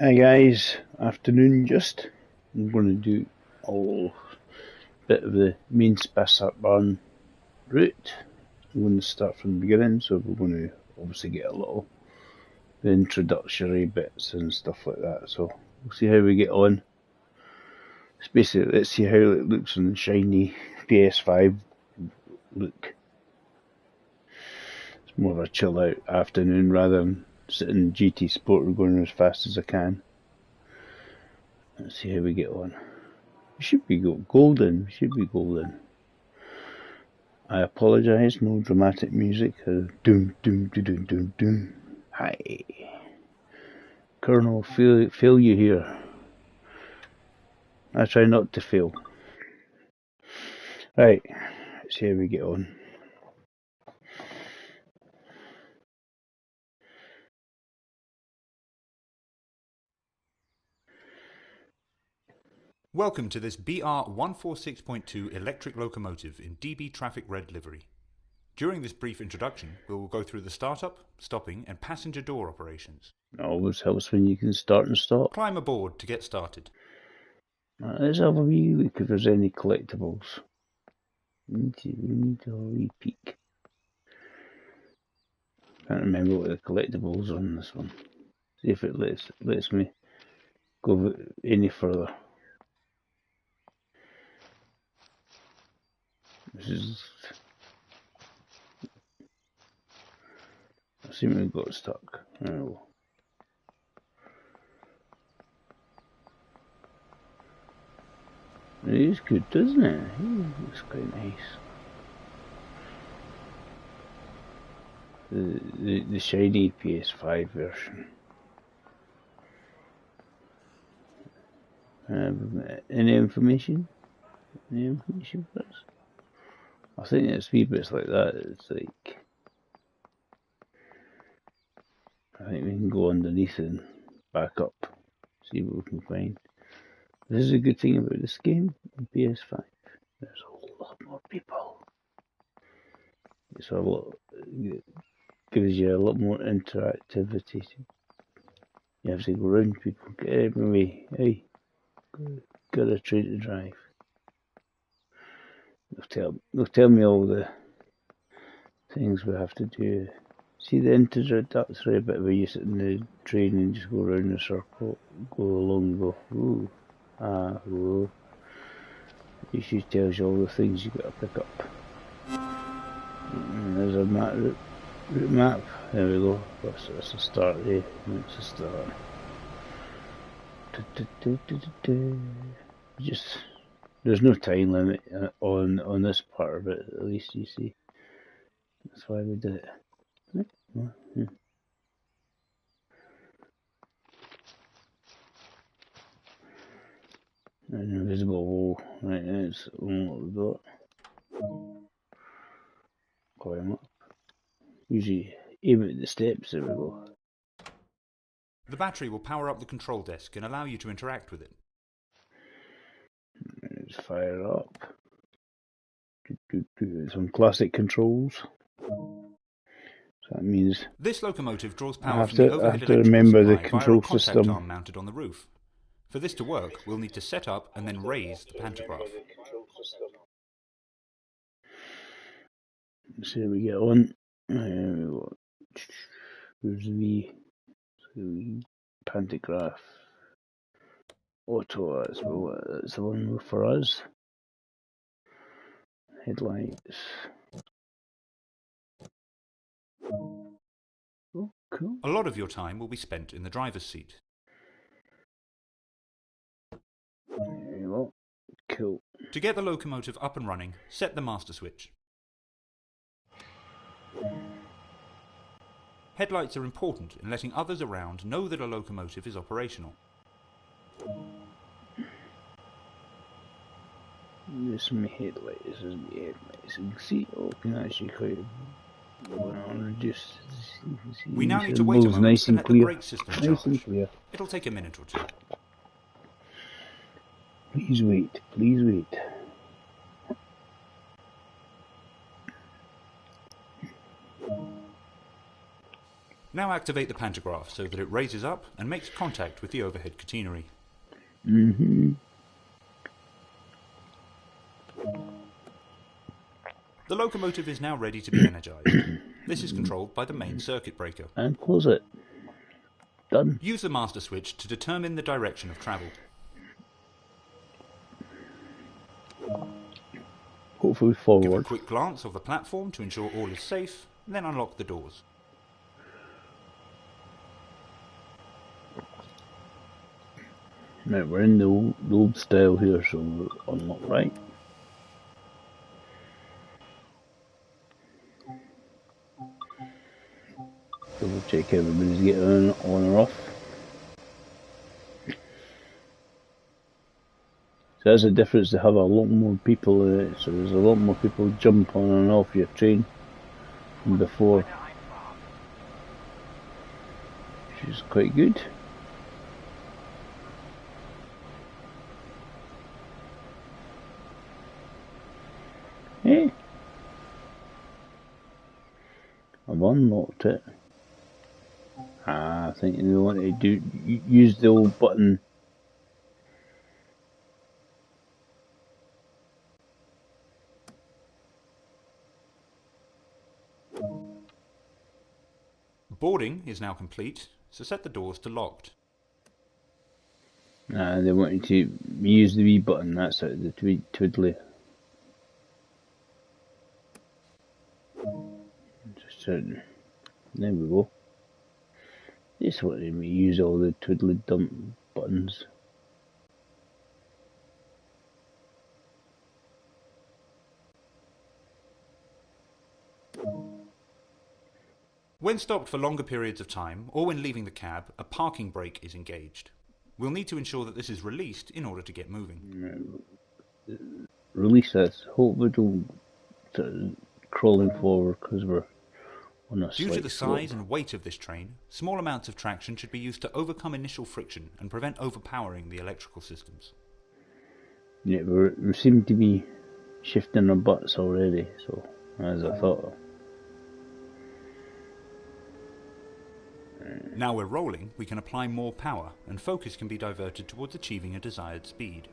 Hi guys, afternoon just. I'm going to do a little bit of the Main-Spessart Bahn route. I'm going to start from the beginning, so we're going to obviously get a little the introductory bits and stuff like that. So we'll see how we get on. It's basically, let's see how it looks on the shiny PS5 look. It's more of a chill out afternoon rather than sitting GT Sport. We're going as fast as I can. Let's see how we get on. We should be golden. We should be golden. I apologise. No dramatic music. Doom, doom, doom, doom, doom, doom. Hi, Colonel. Fail you here. I try not to fail. Right. Let's see how we get on. Welcome to this BR146.2 electric locomotive in DB Traffic Red livery. During this brief introduction, we will go through the startup, stopping and passenger door operations. It always helps when you can start and stop. Climb aboard to get started. Let's have a wee look if there's any collectibles. We need a wee peek. Can't remember what the collectibles are on this one. See if it lets me go any further. This is. I seem to have got stuck. Oh. It is good, doesn't it? It's quite nice. The shiny PS5 version. Any information? Any information for us? I think it's wee bits like that. It's like I think we can go underneath and back up, see what we can find. This is a good thing about this game on PS5. There's a lot more people. It's a lot. It gives you a lot more interactivity. You have to go around people. Get out of my way. Hey, got a train to drive. They'll tell me all the things we have to do. See the introductory bit where you sit in the train and just go around in a circle, go along and go, ooh, ah, ooh. It usually tells you all the things you got to pick up. And there's a route map. There we go. That's a start there. That's a start. Just there's no time limit on this part of it. At least you see. That's why we did it. Yeah. An invisible wall. Right, that's what we've got. Climb up. Usually aim at the steps. There we go. The battery will power up the control desk and allow you to interact with it. Let's fire up. Some classic controls. So that means this locomotive draws power from the overhead I have to electrical remember the supply control via a contact system. arm mounted on the roof. For this to work, we'll need to set up and then raise the pantograph. Let's see how we get on. Where's the pantograph? Auto, that's the one for us. Headlights. Oh, cool. A lot of your time will be spent in the driver's seat. There you go. Cool. To get the locomotive up and running, set the master switch. Headlights are important in letting others around know that a locomotive is operational. This is my headlight. This is my headlights. You can see, can actually quite reduce. We now need to wait a moment nice and and let the clear. brake system Nice charge. and clear. It'll take a minute or two. Please wait. Please wait. Now activate the pantograph so that it raises up and makes contact with the overhead catenary. The locomotive is now ready to be energized. This is controlled by the main circuit breaker. And close it. Done. Use the master switch to determine the direction of travel. Hopefully Give a forward. quick glance of the platform to ensure all is safe, then unlock the doors. Right, we're in the old style here, so we're unlock right. Double check everybody's getting on or off. So that's the difference, they have a lot more people in it, so there's a lot more people jump on and off your train than before, which is quite good. Hey, I've unlocked it. I think they want to use the old button. Boarding is now complete, so set the doors to locked. They wanted to use the wee button, that's it, the twiddly. There we go. Just wanted me to use all the twiddly dump buttons. When stopped for longer periods of time, or when leaving the cab, a parking brake is engaged. We'll need to ensure that this is released in order to get moving. Release this. Hope we don't crawling forward because we're on a Due to the slope. size and weight of this train, small amounts of traction should be used to overcome initial friction and prevent overpowering the electrical systems. Yeah, we seem to be shifting our butts already, so as I thought. Now we're rolling, we can apply more power, and focus can be diverted towards achieving a desired speed.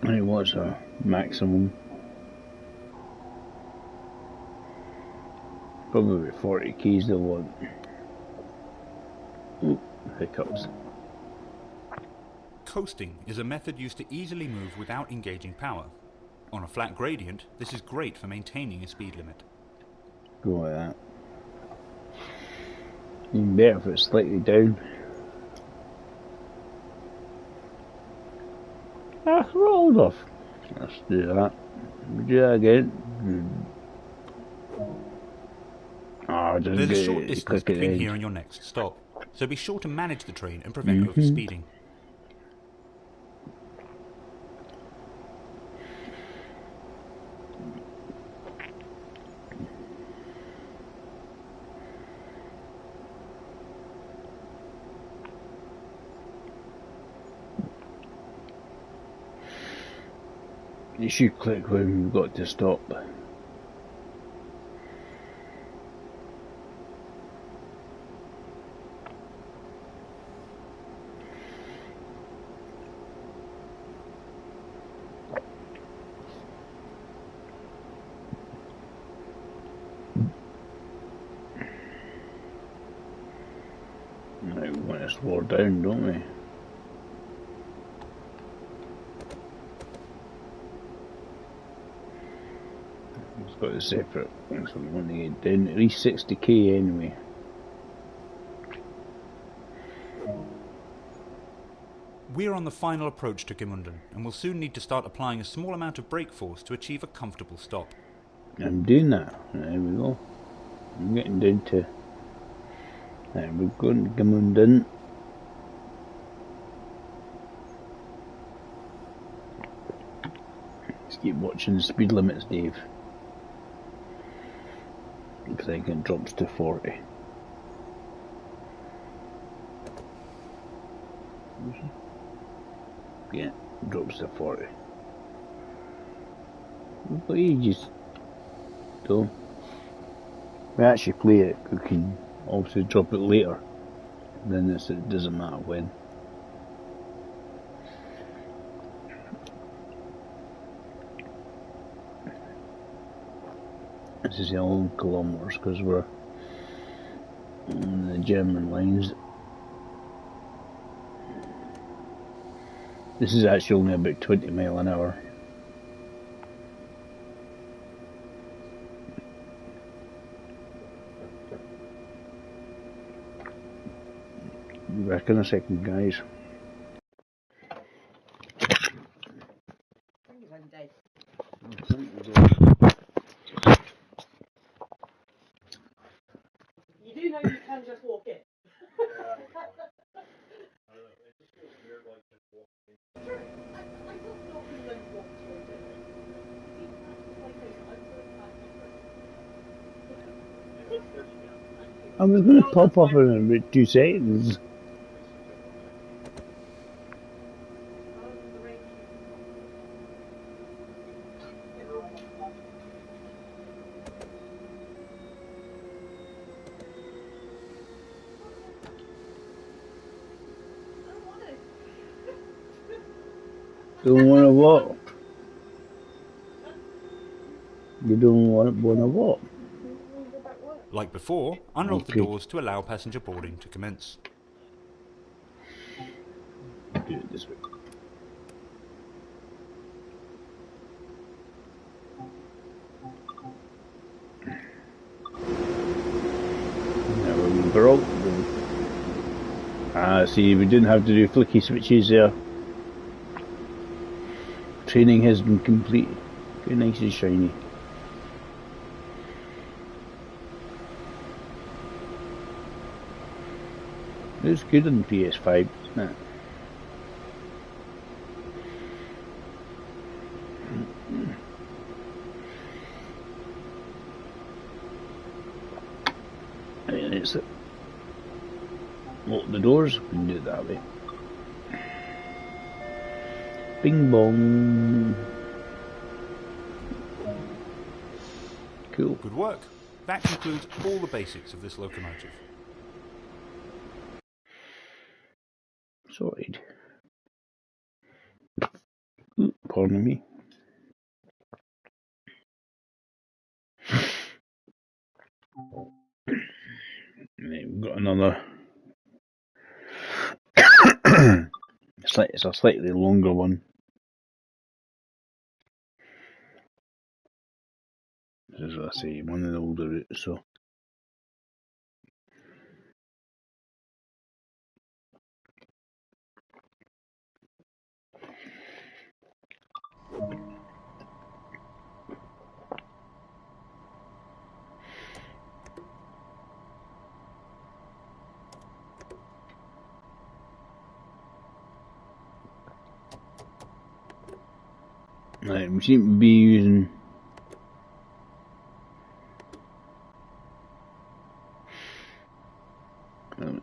And what's our maximum? Probably 40 keys they'll want. Ooh, hiccups. Coasting is a method used to easily move without engaging power. On a flat gradient, this is great for maintaining a speed limit. Go like that. Even better if it's slightly down. Rolled off. Let's do that. We do that again. There's a short distance between here and your next stop, so be sure to manage the train and prevent overspeeding. You should click when we've got to stop. Now we want to slow down, don't we? It's got a separate one, so we want to get down at least 60k anyway. We're on the final approach to Gmunden, and will soon need to start applying a small amount of brake force to achieve a comfortable stop. I'm doing that. There we go. I'm getting down to... There we're going to Gmunden. Let's keep watching the speed limits, Dave. Because I think it drops to 40. Yeah, it drops to 40. We've got ages, though. we actually play it, we can obviously drop it later. Then it doesn't matter when. This is 11 kilometers because we're on the German lines. This is actually only about 20 mile an hour. Be back in a second, guys. You do know you can just walk in. I was going to pop off in about 2 seconds. Don't want to walk. You don't want to walk. Like before, unlock the doors to allow passenger boarding to commence. Do it this way. Now we're out. See, we didn't have to do flicky switches there. Training has been complete. Very nice and shiny. It's good on PS5, isn't it? And it's it. Lock the doors, we can do it that way. Bing bong. Cool. Good work. That concludes all the basics of this locomotive. Sorted. Pardon me. We've got another. It's a slightly longer one. As I say, one of the older routes, so. Right, we seem to be using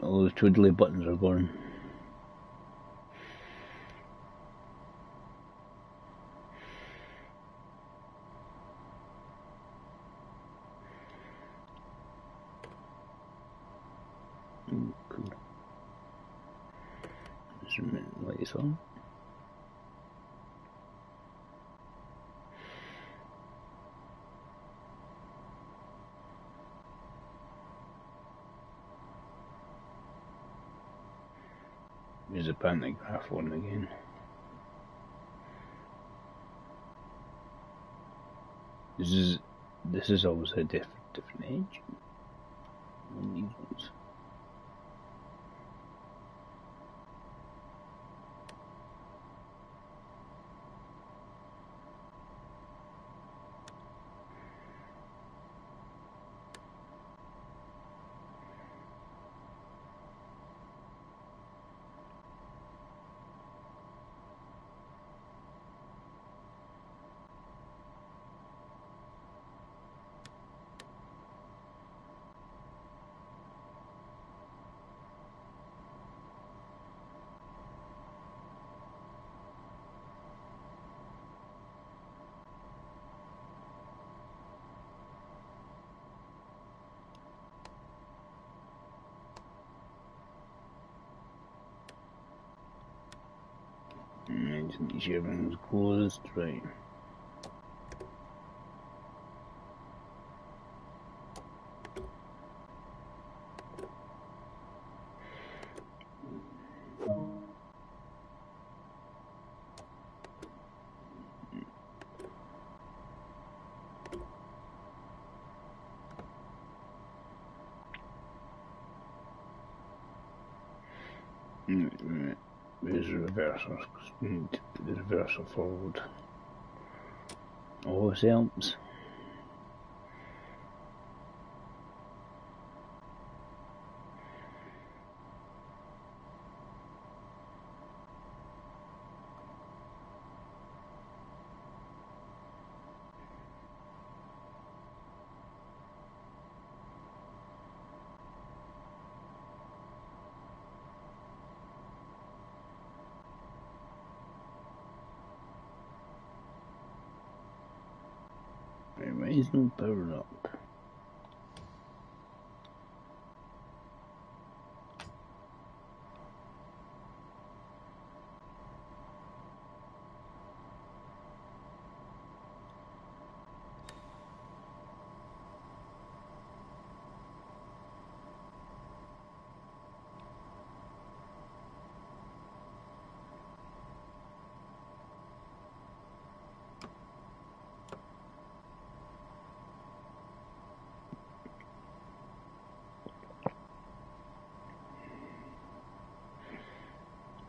all the twiddly buttons are gone. Ooh, cool. Just a minute, lights on. There's a pantograph one again. This is always a different age on these ones. Just make sure everything's closed, right. Right. There's the reversal speed, the reversal forward. Always helps. Right, why is no power up?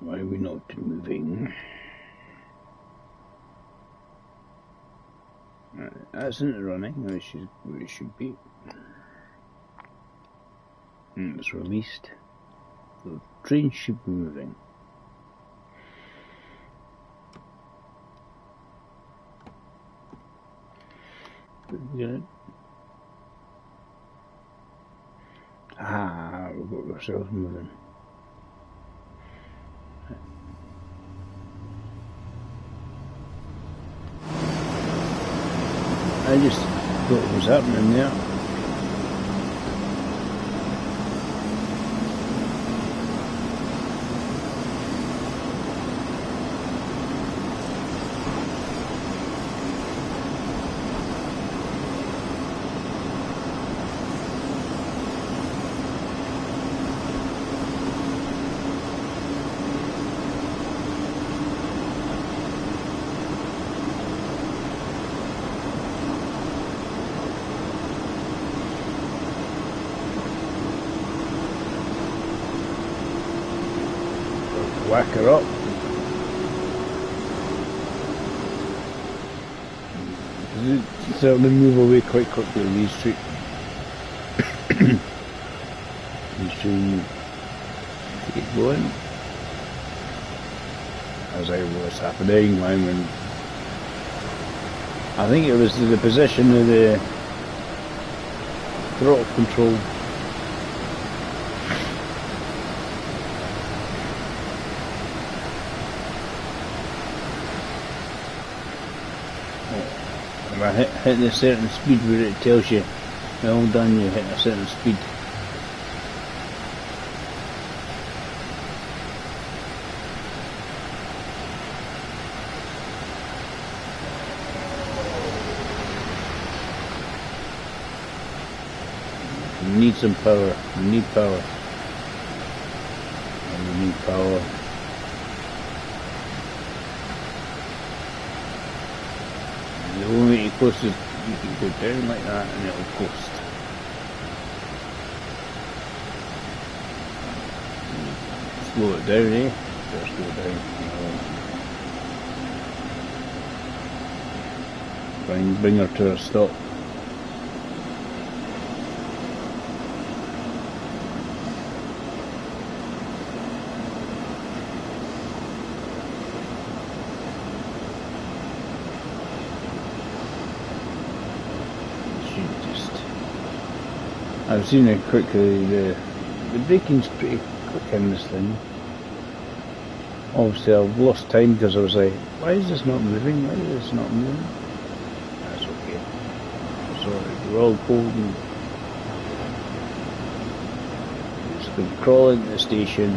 Why are we not moving? That's not running, where it should be. And it's released. The train should be moving. Good. Ah, we've got ourselves moving. I just thought it was happening there. Whack her up. You certainly move away quite quickly on these streets. You should keep going. As I was happening, I think it was the position of the throttle control. I hit a certain speed where it tells you, well done, you hit a certain speed. You need some power, you need power. And you need power. The only way to coast is you can go down like that and it'll coast. Slow it down, eh? Just slow it down. Try and bring her to a stop. I've seen it quickly, the braking's pretty quick in this thing. Obviously I've lost time because I was like, why is this not moving? Why is this not moving? That's okay. So we're all cold and just going to crawl into the station.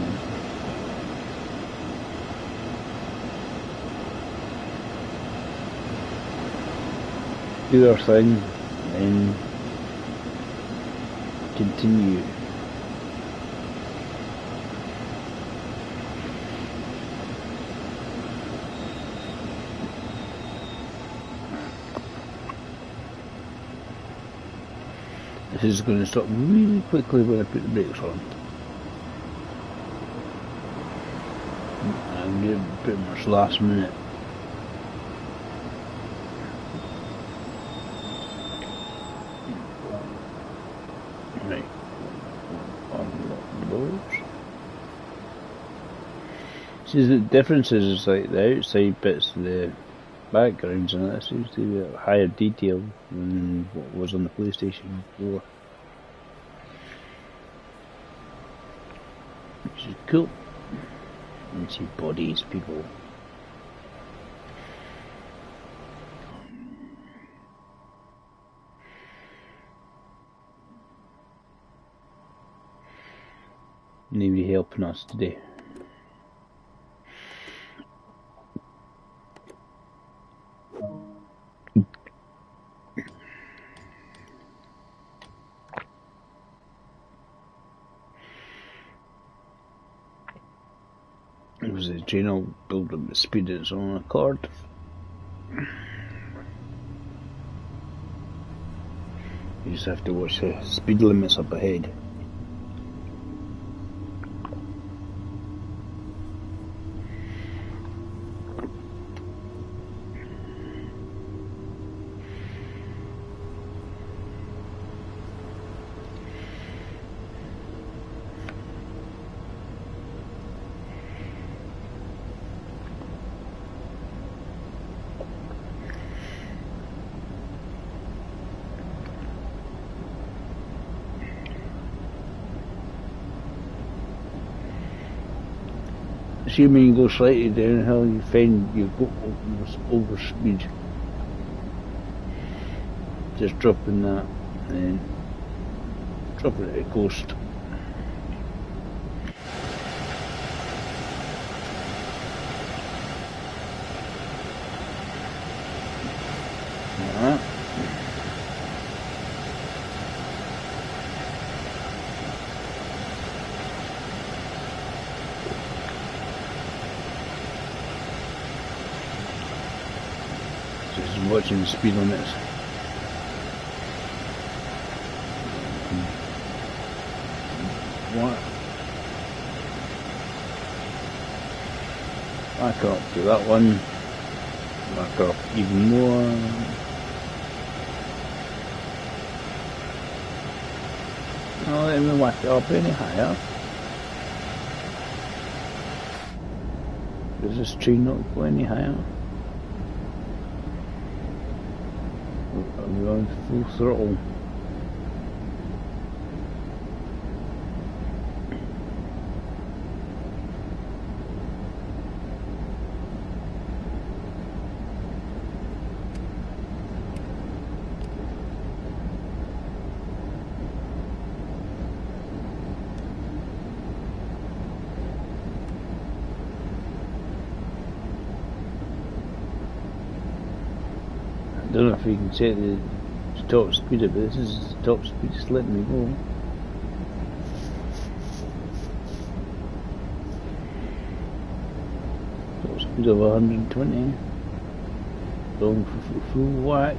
do our thing, and continue. This is going to stop really quickly when I put the brakes on. I'm doing pretty much last minute. Right. Unlock the doors. See, the difference is like the outside bits of the backgrounds and that seems to be a higher detail than what was on the PlayStation 4. Which is cool. And see bodies, people. Nobody helping us today. It was a train build up the speed of its own accord. You just have to watch the speed limits up ahead. Assuming you go slightly downhill, you find you go over speed. Just dropping that, and then dropping it at the coast. Like that. Watching the speed limits. What? Back up to that one. Back up even more. Oh, let me whack it up any higher. Does this tree not go any higher? We're on full throttle. I don't know if you can set the top speed of this. This is the top speed it's letting me go. Top speed of 120. Going for full whack.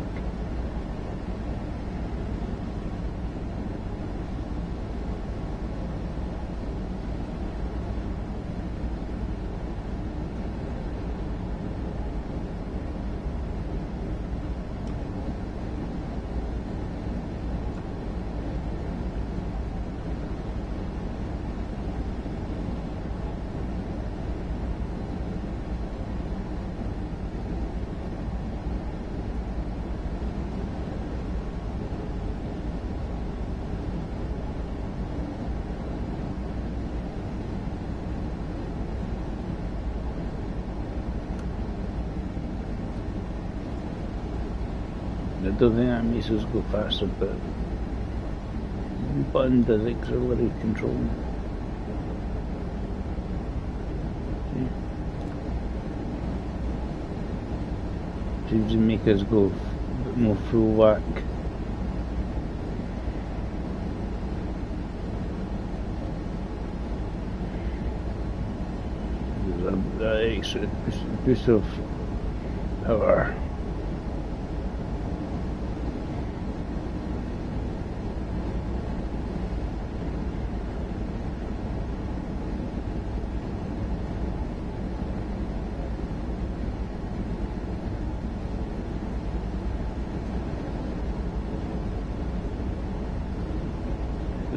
I don't think that makes us go faster, but the button does auxiliary control. See? Seems to make us go A bit more full whack. There's a extra boost of power.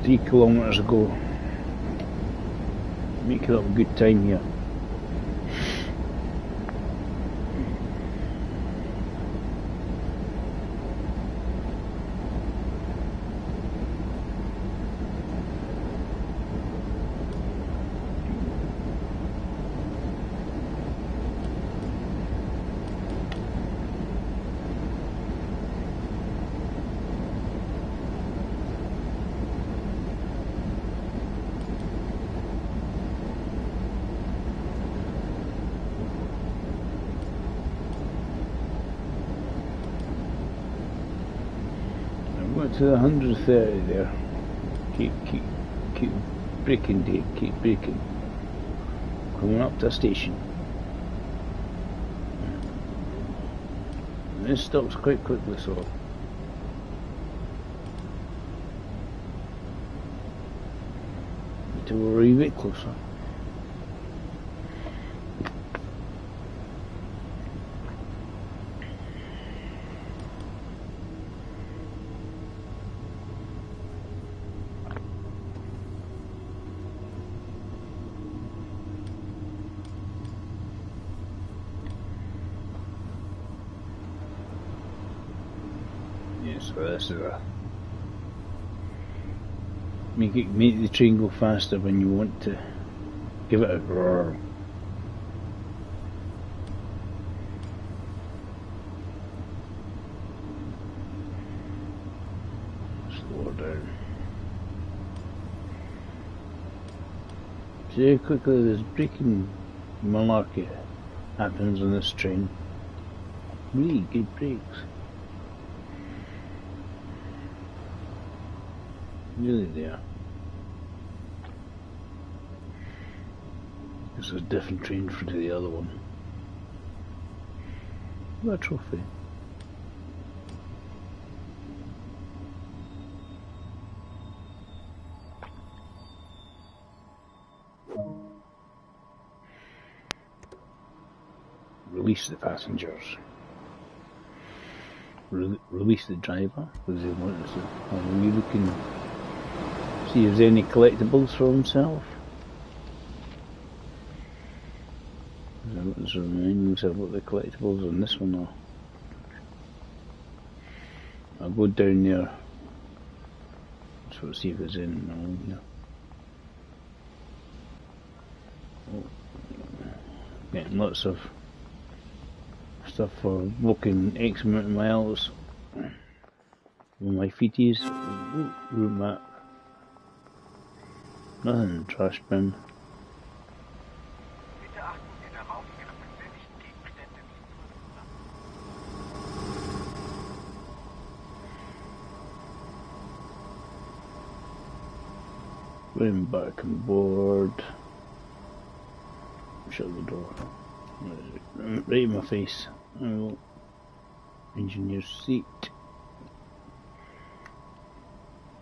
Three kilometres ago. Making up a good time here. To the 130 there. Keep braking, Dave. Keep braking. Coming up to a station. And this stops quite quickly, so. Until we're a wee bit closer. So this is a make the train go faster when you want to give it a roar. Slow down. See how quickly this braking malarkey happens on this train. Really good brakes. Really there. This is a different train from the other one. What a trophy. Release the passengers. Release the driver, because they want us to have a wee look and see if there's any collectibles for himself. Let's remind himself what the collectibles on this one are. I'll go down there, so see if there's anything along here. Oh, getting lots of stuff for walking X amount of miles with my feeties. Route map. Nothing in the trash bin. Going back on board. Shut the door. Right in my face. Oh, engineer's seat.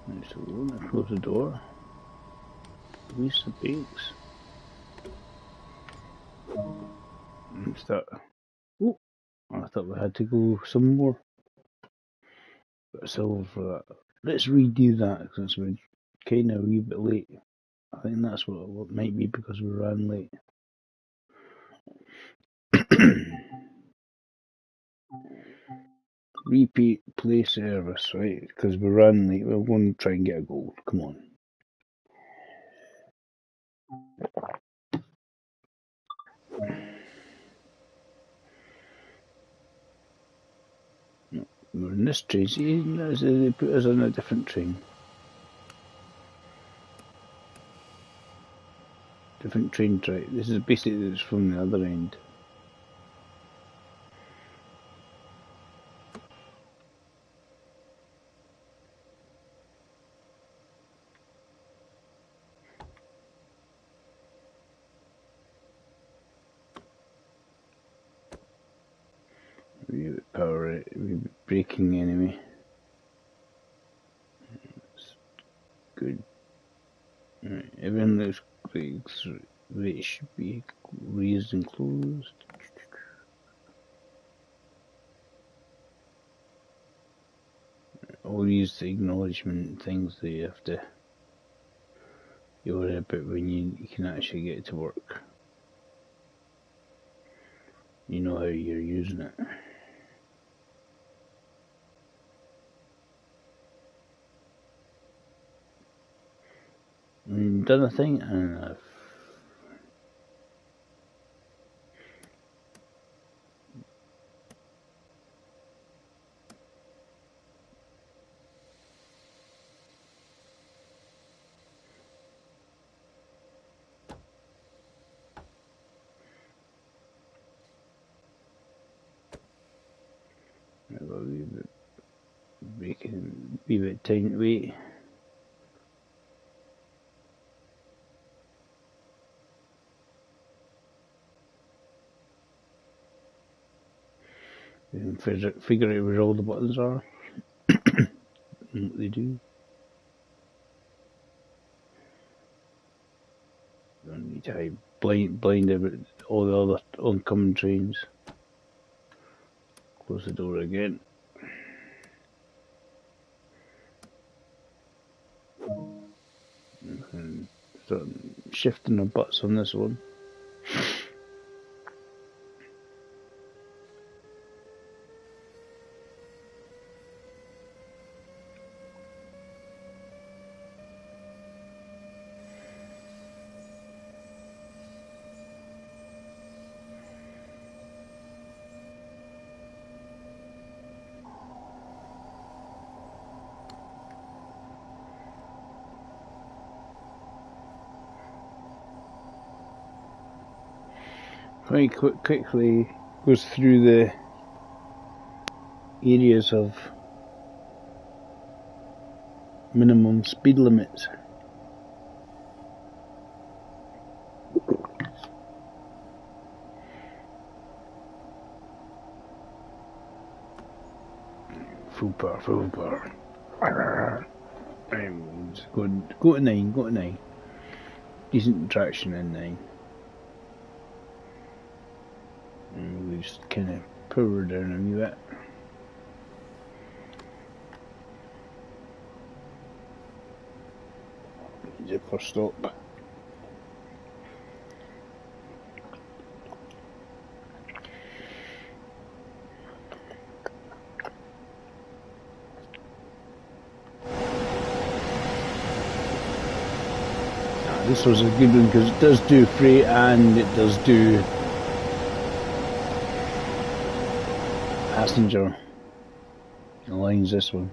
Right, so we're going to close the door. Release the brakes. And start. Oh, I thought we had to go some more. Bit of silver for that. Let's redo that because we're kind of a wee bit late. I think that's what it might be because we ran late. Repeat play service, right? Because we ran late. We're going to try and get a gold. Come on. No, we're in this train. See, they put us on a different train. Different train track. This is basically it's from the other end. We power it. We're braking anyway. It's good. Right, everything looks like it should be raised and closed. All these acknowledgement things that you have to worry about when you can actually get to work. You know how you're using it. Done a thing and I've got a wee bit braking, wee bit time to wait. We can figure out where all the buttons are and what they do. You don't need to hide blind about all the other oncoming trains. Close the door again. And start shifting our butts on this one. Very quickly goes through the areas of minimum speed limits. Full power. Just go to 9. Decent traction in 9. And we just kind of power down a wee bit. Easy first stop. This was a good one because it does do freight and it does do passenger lines, this one.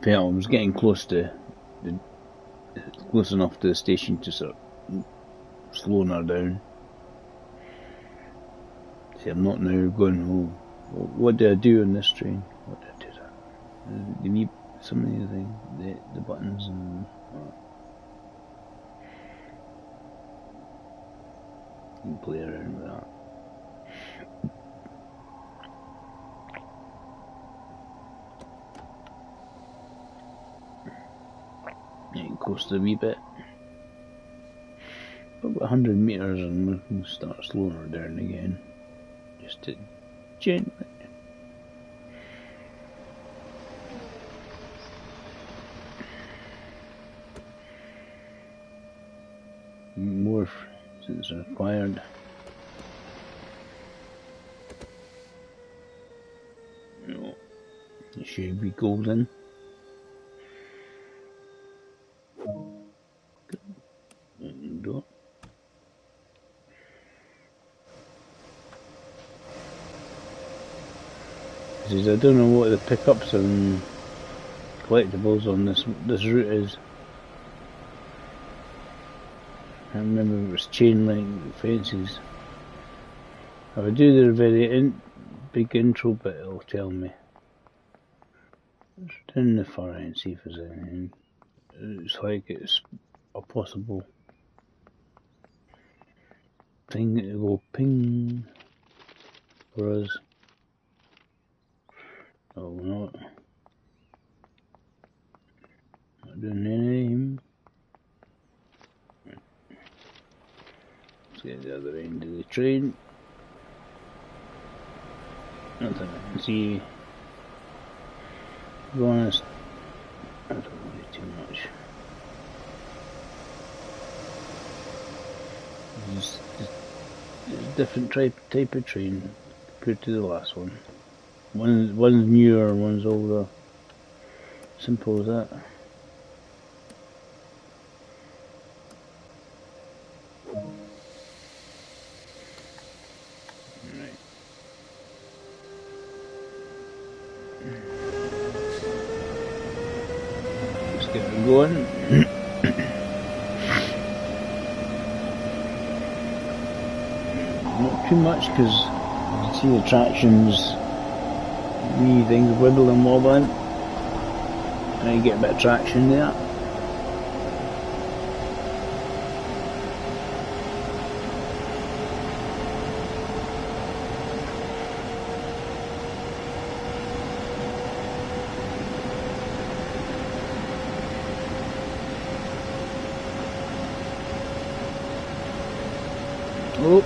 Yeah, I was getting close enough to the station to sort of slowing her down. See, I'm not now going, oh, what do I do on this train? What do I do that? You need some of the things, the buttons and you can play around with that. You can coast a wee bit. About 100 metres and we can start slowing her down again. Just to gently. More since required. No, it should be golden. I don't know what the pickups and collectibles on this route is. I remember it was chain link fences. If I do the very big intro bit, it'll tell me. Let's down the far end, see if there's anything. It's like it's a possible thing that will go ping for us. Oh, not doing anything. Let's get the other end of the train. Nothing I can see. To be honest, I don't worry too much. There's different type of train compared to the last one. One's newer, one's older. Simple as that. Right. Let's get it going. Not too much because you can see the tractions, wee things wibble and wobbling. And you get a bit of traction there. Oh.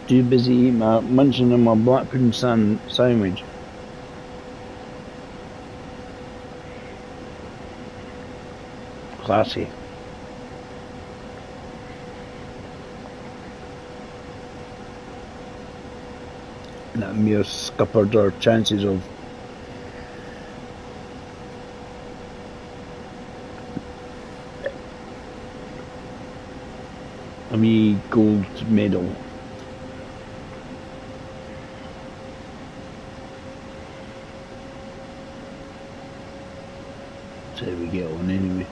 Too busy munching on my blackcurrant sandwich. Classy. That mere scuppered our chances of a wee gold medal. That's how we get on anyway.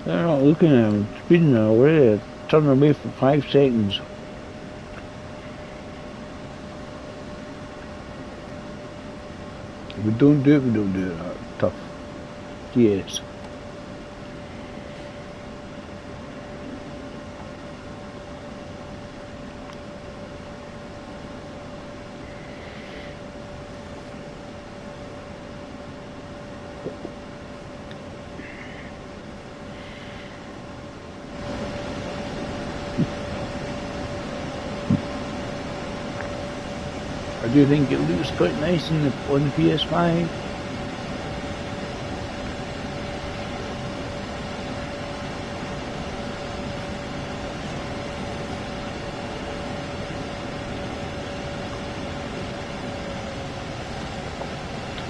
They're not looking at him, speeding away, turn away for 5 seconds. If we don't do it, we don't do it. Tough. Yes. I do think it looks quite nice on the PS5.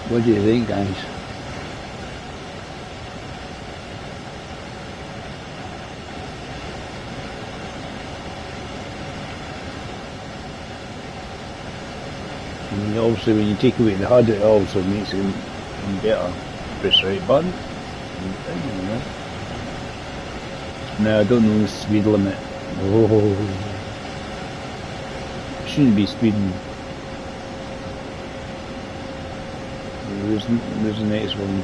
What do you think, guys? And obviously when you take away the HUD, it also makes it better. Press the right button. Now I don't know the speed limit. Oh, shouldn't be speeding. There's the next one.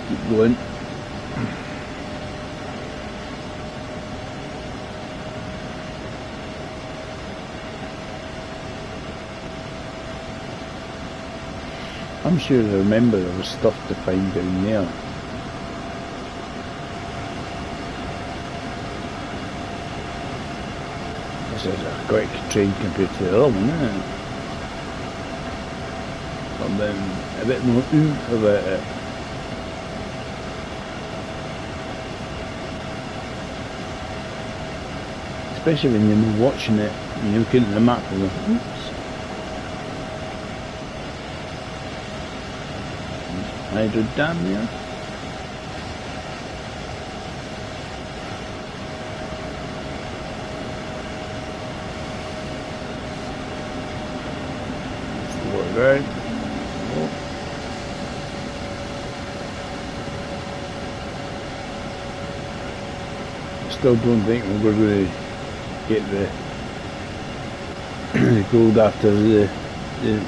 Keep going. I'm sure I remember there was stuff to find down there. This is a quick train compared to the other one, isn't it? A bit more oomph about it. Especially when you're watching it and you're looking at the map and going, oops. Hydro dam there. Right. Still don't think we're going to get the gold after the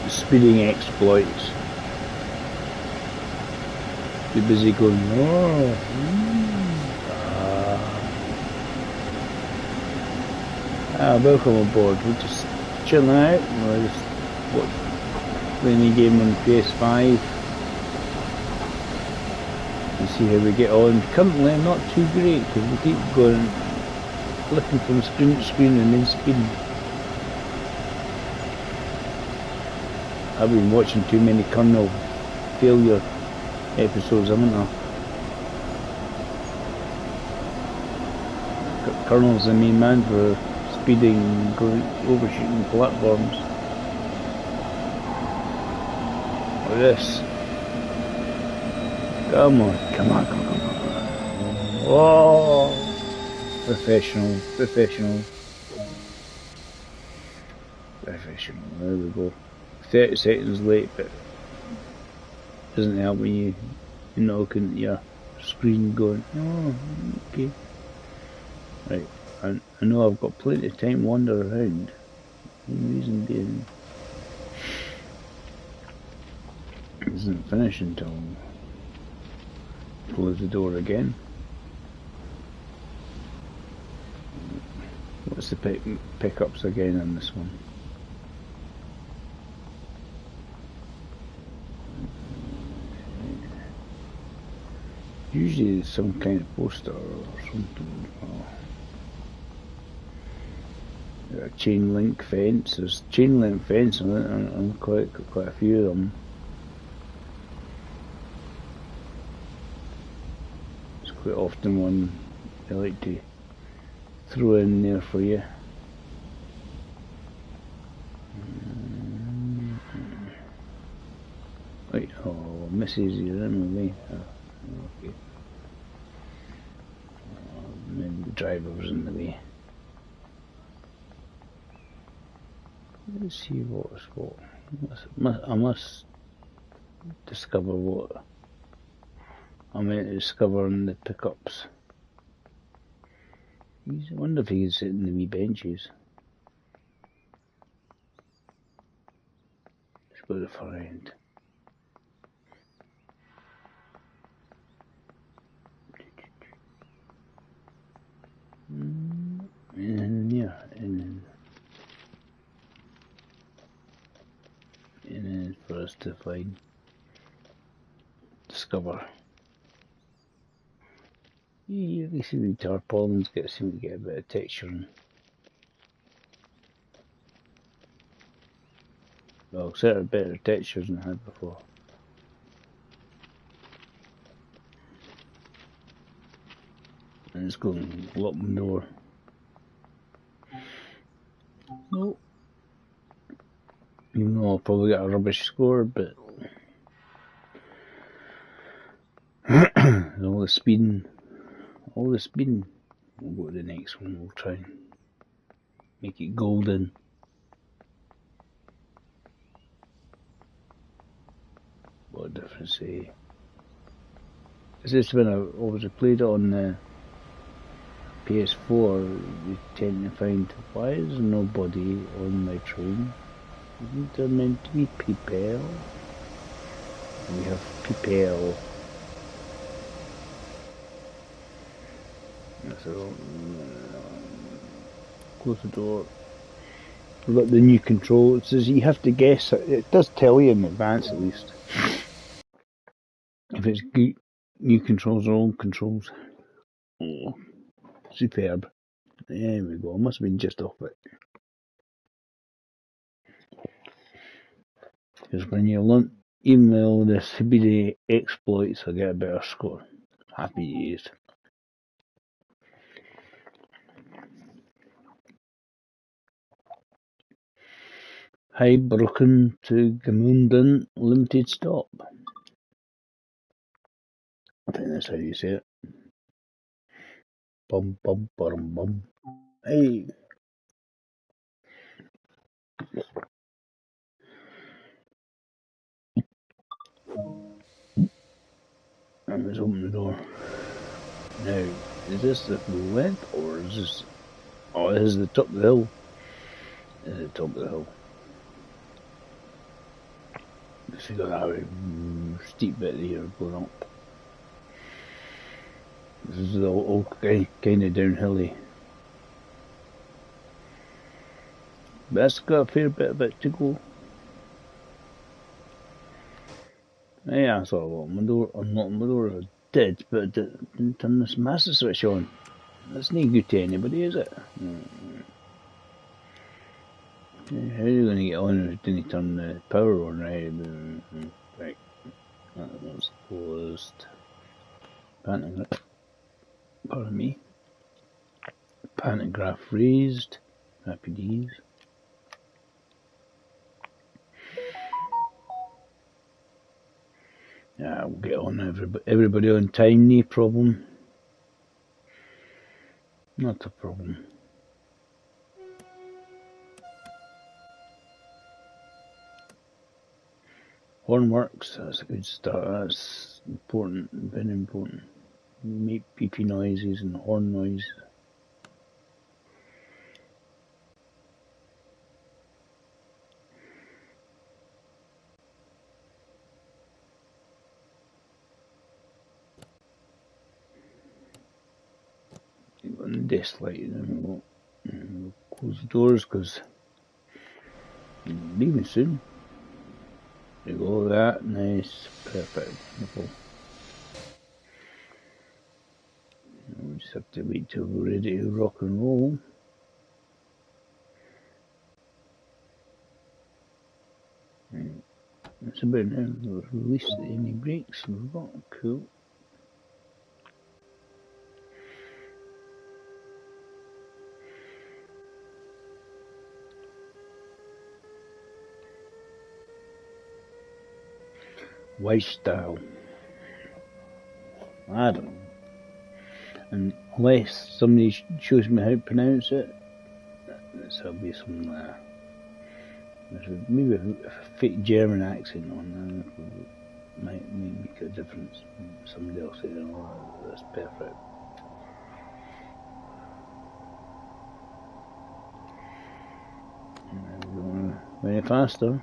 speeding exploits. Be busy going, oh, welcome aboard. We're just chilling out. We're just playing the game on PS5 and see how we get on. Currently not too great because we keep going flipping from screen to screen and then speeding. I've been watching too many kernel failure episodes, haven't I? Kernel's the main man for speeding and going overshooting platforms. Like this. Come on. Whoa! Professional. There we go. 30 seconds late, but doesn't help when you're not looking at your screen going, oh, okay. Right, I know I've got plenty of time to wander around. The reason being, it doesn't finish until I close the door again. What's the pickups again on this one? Usually it's some kind of poster or something. A chain link fence. There's chain link fence on it, and quite a few of them. It's quite often one they like to throw in there for you. Right, oh, Mrs. you're in with me. Okay. Maybe the driver was in the way. Let's see what's what. I must discover what I'm meant to discover in the pickups. I wonder if he can sit in the wee benches. Let's go to the far end. And yeah, and then for us to discover. You see the tarpaulins seem to get a bit of texture in. Well, certainly better textures than I had before. And it's going to lock the door. Nope. Even though I'll probably get a rubbish score, but all the speeding. We'll go to the next one. We'll try and make it golden. What a difference, eh? Is this when I obviously played it on the PS4, we tend to find, why is there nobody on my train? Isn't there meant to be people? We have people. So, close the door. We've got the new control. It says you have to guess. It does tell you in advance at least. if it's good, new controls or old controls. Oh, superb. There we go. I must have been just off it. Because when you learn, even though this would be the exploits, I get a better score. Happy days. Hi, broken to Gamundan limited stop. I think that's how you say it. Bum bum bum bum. Hey. Let's open the door. Now, is this the full length or is this? Oh, this is the top of the hill. This is the top of the hill. So you got that steep bit here going up. This is all kind of downhilly. But that's got a fair bit of it to go. Yeah, I thought, well, my door, unlocking my door, I did, but I didn't turn this master switch on. That's no good to anybody, is it? How are you going to get on if you didn't turn the power on, right? Right. That was closed. Pantograph. Pardon me. Pantograph raised. Happy days. Yeah, we'll get on everybody on time, no problem. Not a problem. Horn works, that's a good start. That's important, very important. Make beepy noises and horn noise. On the desk light, and we'll close the doors because we're leaving soon. There you go, that, nice, perfect, wonderful. We just have to wait till we're ready to rock and roll. That's about now. We've released any brakes we've got, cool. Lifestyle. I don't know. Unless somebody shows me how to pronounce it, there'll be some maybe a fake German accent on that might make a difference. Somebody else saying, oh, that's perfect. Going very faster.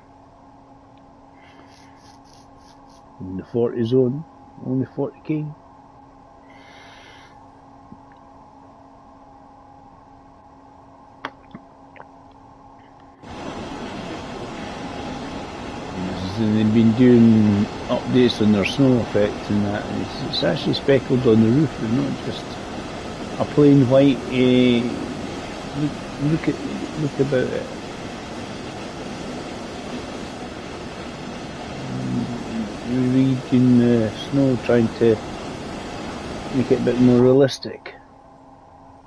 In the 40 zone, only 40k. They've been doing updates on their snow effect and that. It's actually speckled on the roof, and not just a plain white. Look about it. Reading the snow, trying to make it a bit more realistic.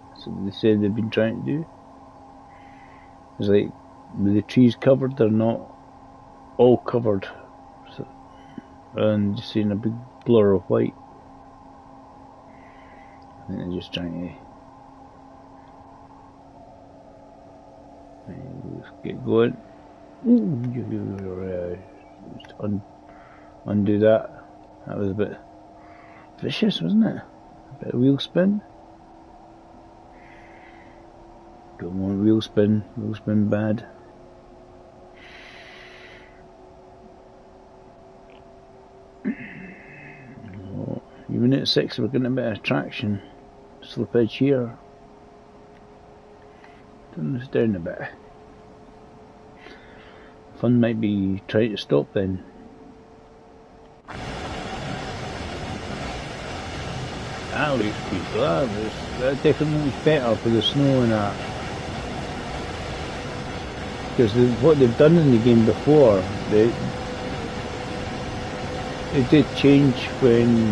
That's what they said they've been trying to do. It's like with the trees covered, they're not all covered, so, and just seeing a big blur of white. I think they're just trying to let's get going. Just undo that. That was a bit vicious, wasn't it? A bit of wheel spin. Don't want wheel spin bad. Even at 6 we're getting a bit of traction. Slippage here. Turn this down a bit. Fun might be trying to stop then. That looks good. That definitely looks better for the snow and that. Because what they've done in the game before, it did change when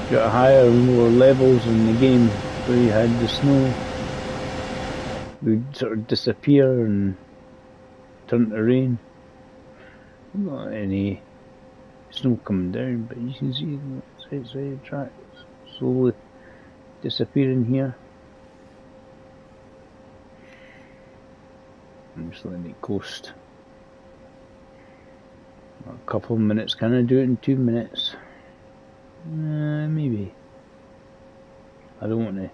you got higher and lower levels in the game where you had the snow would sort of disappear and turn to rain. Not any snow coming down, but you can see the right side of the track slowly disappearing here. I'm just letting it coast. A couple of minutes, can I do it in 2 minutes? Maybe. I don't want to. What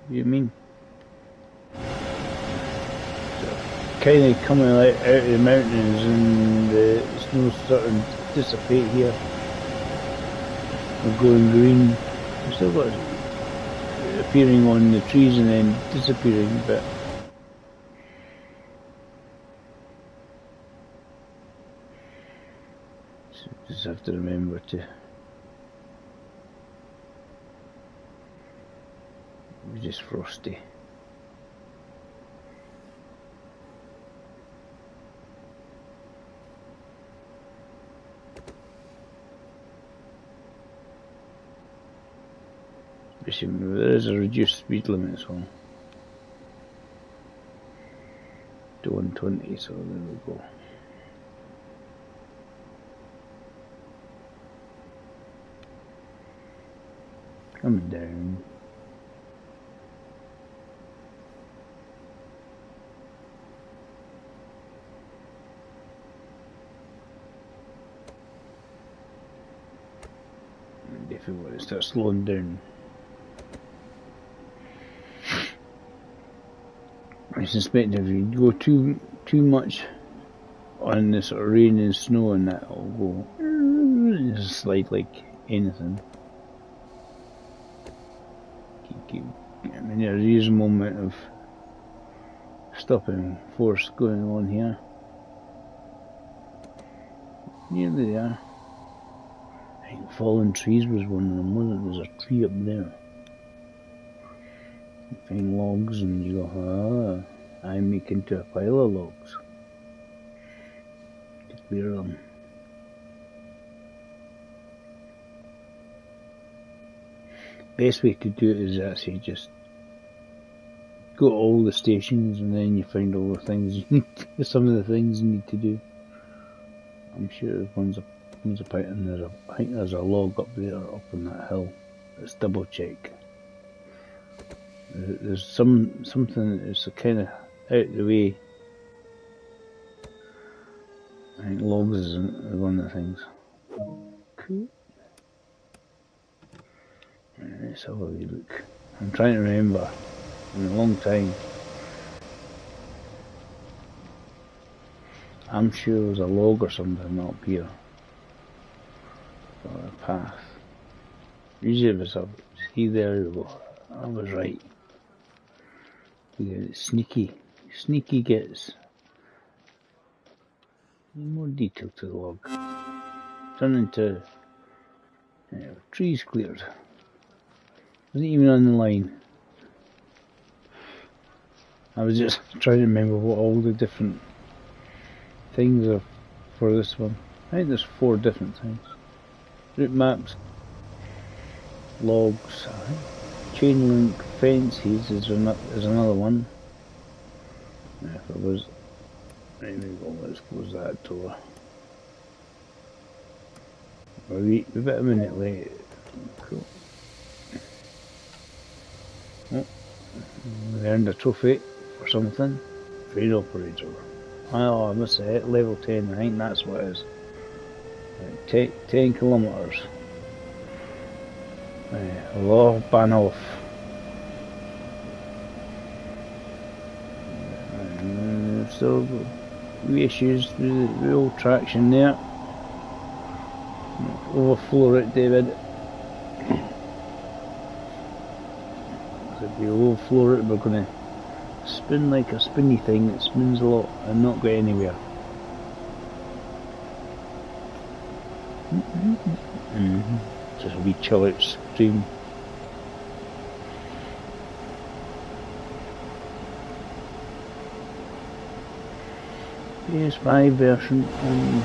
do you mean? So, kind of coming out of the mountains and the snow's starting to dissipate here. We're going green. We've still got it appearing on the trees and then disappearing, but so just have to remember to it was just frosty. There is a reduced speed limit as well to 120, so there we go. Coming down. And if we want to start slowing down, I suspect if you go too much on this sort of rain and snow and that, it'll go just slide like anything. I mean, there is a moment of stopping force going on here. Nearly there. I think fallen trees was one of them, wasn't it? There's a tree up there. You find logs and you go, I make into a pile of logs to clear them. Best way to do it is actually just go to all the stations and then you find all the things you need to, some of the things you need to do. I'm sure one's a pile, and I think there's a log up there, up on that hill. Let's double check. There's something that's kind of out the way. I think logs is one of the things. Cool. Let's have a wee look. I'm trying to remember. In a long time. I'm sure there's a log or something up here. Or a path. Usually if it's up. See, there you go. I was right. Yeah, sneaky gets more detail to the log. Turn into trees cleared. Wasn't even on the line. I was just trying to remember what all the different things are for this one. I think there's 4 different things. Route maps, logs, chain link fences is another one. If it was, right, there we go, let's close that door. We're about a minute late. Cool. Oh, we earned a trophy for something. Train operator. Oh, I must have hit level 10, I think that's what it is. Right, 10 kilometres. Law ban off. Still reissues the old traction there. Overflow it, David. If we overflow it, we're going to spin like a spinny thing that spins a lot and not get anywhere. Just a wee chill out stream. PS5 version on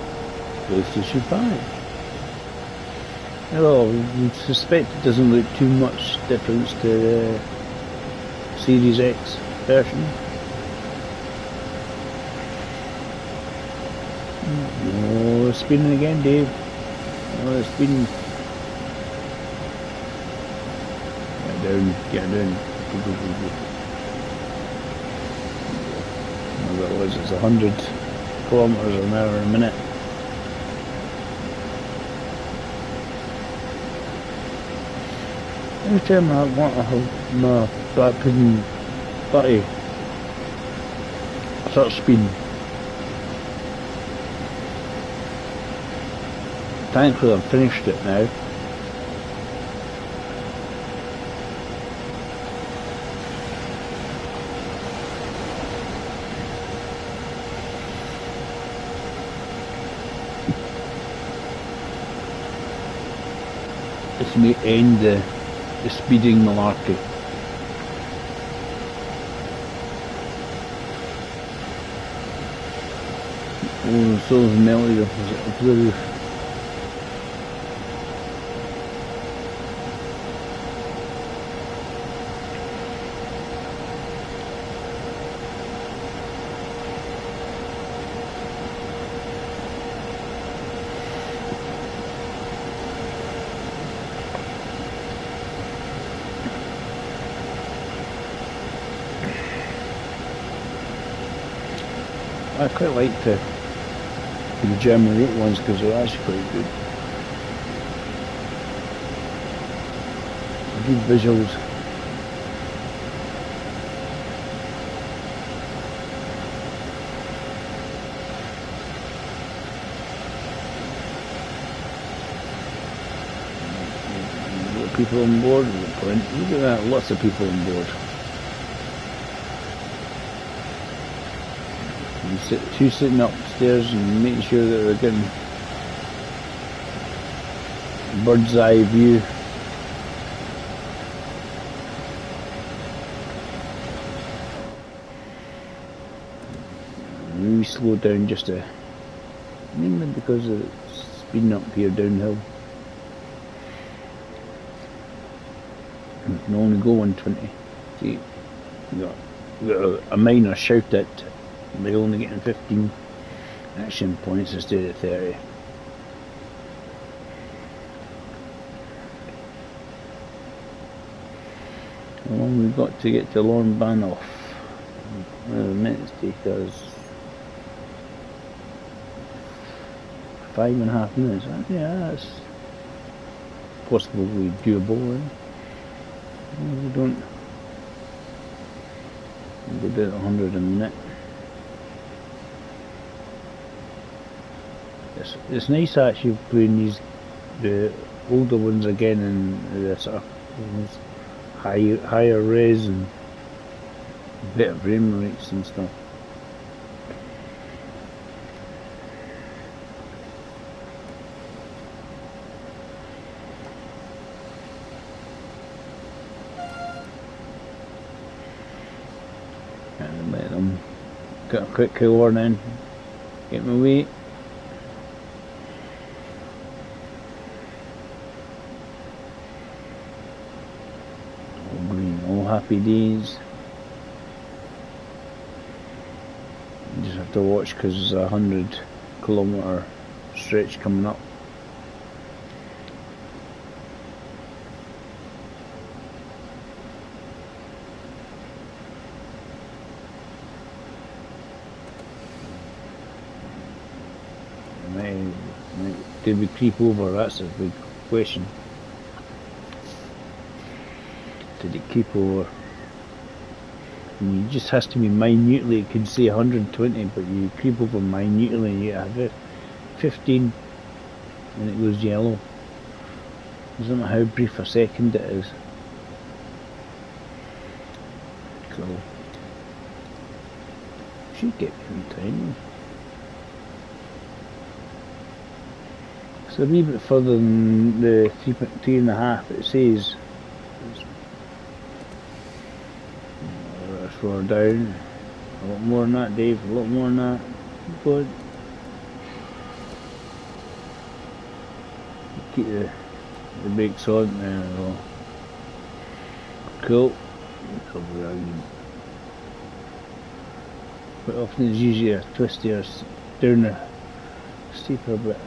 PlayStation 5. Well, we suspect it doesn't look too much difference to the Series X version. Oh, it's spinning again, Dave. Oh, it's spinning. Get down, get down. Whatever it was, it's 100 kilometers an hour a minute. Every time I want to have my black pudding butty, I start speeding. Thankfully I've finished it now. This may end the speeding malarkey. Oh, the soul's melted off the roof. I quite like the German route ones because they're actually quite good. Good visuals. People on board, look at that, lots of people on board. Two sitting upstairs and making sure that they're getting bird's eye view. We slow down just to, mainly because of speeding up here downhill. You can only go 120. See, we got a minor shout at. They're only getting 15 action points instead of 30. How long we've got to get to Lornbanoff? Well, the minutes take us 5.5 minutes. Yeah, that's possibly doable. We don't go down 100 a minute. It's nice actually playing the older ones again in the sort of higher res and better frame rates and stuff. And let them get a quick kill on in, get my weight. Happy days. You just have to watch because there's a 100-kilometer stretch coming up. Did we creep over? That's a big question. Did it keep over? And you just has to be minutely, it can say 120, but you creep over minutely and you have it 15 and it goes yellow. Doesn't matter how brief a second it is. So should get me in time. It's a wee bit further than the 3.3.5 it says. That's far down. A lot more than that, Dave. A lot more than that. Good. Keep the brakes on. There we go. Cool. Cover around. Quite often it's usually a twisty or down a steeper bit.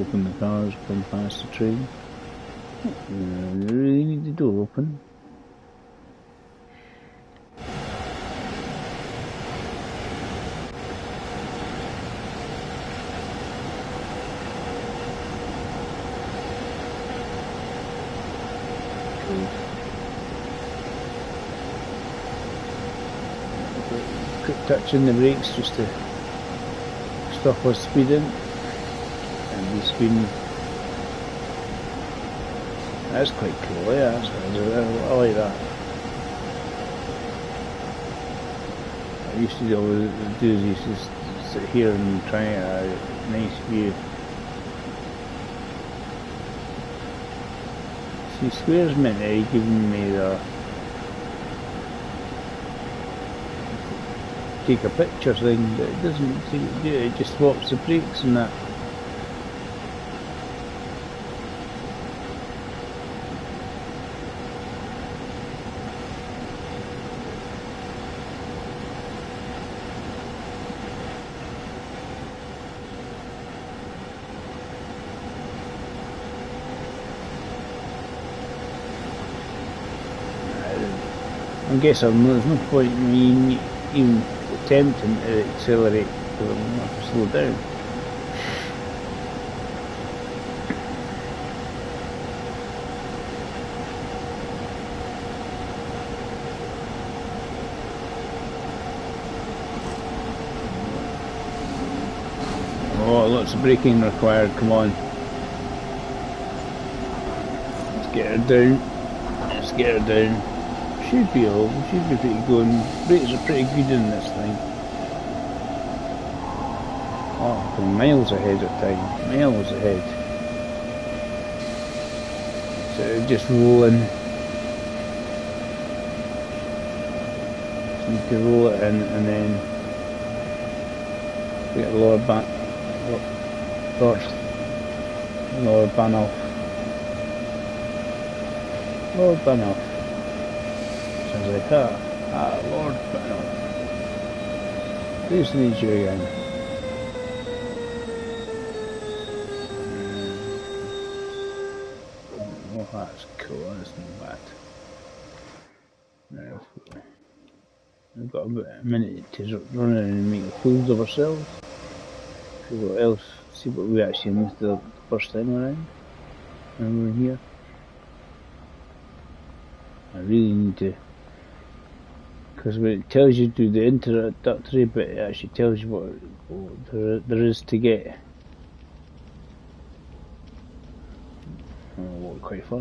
Open the cars, come past the train. You really need the door open. Quick touch in the brakes just to stop us speeding. And be speeding. That's quite cool, yeah, I like that. I used to always do is used to sit here and try a nice view. See, Square's meant to be giving me the take a picture thing, but it doesn't seem to do it, it just swaps the brakes and that. I guess there's no point in me even attempting to accelerate because I'm going to have to slow down. Oh, lots of braking required, come on. Let's get her down. Let's get her down. Should be pretty good. Brakes are pretty good in this thing. Oh, we're miles ahead of time. Miles ahead. So just rolling. So you can roll it in and then get the lower back first. Lower ban off. Lower ban off. Sounds like, Lord, ban off. Please need you again. Oh, that's cool, that's not bad. Now, we've got about a minute to run in and make fools of ourselves. See what else, see what we actually missed the first time around. When we were here. I really need to, because when it tells you to do the introductory bit, it actually tells you what there is to get. I'll walk quite far.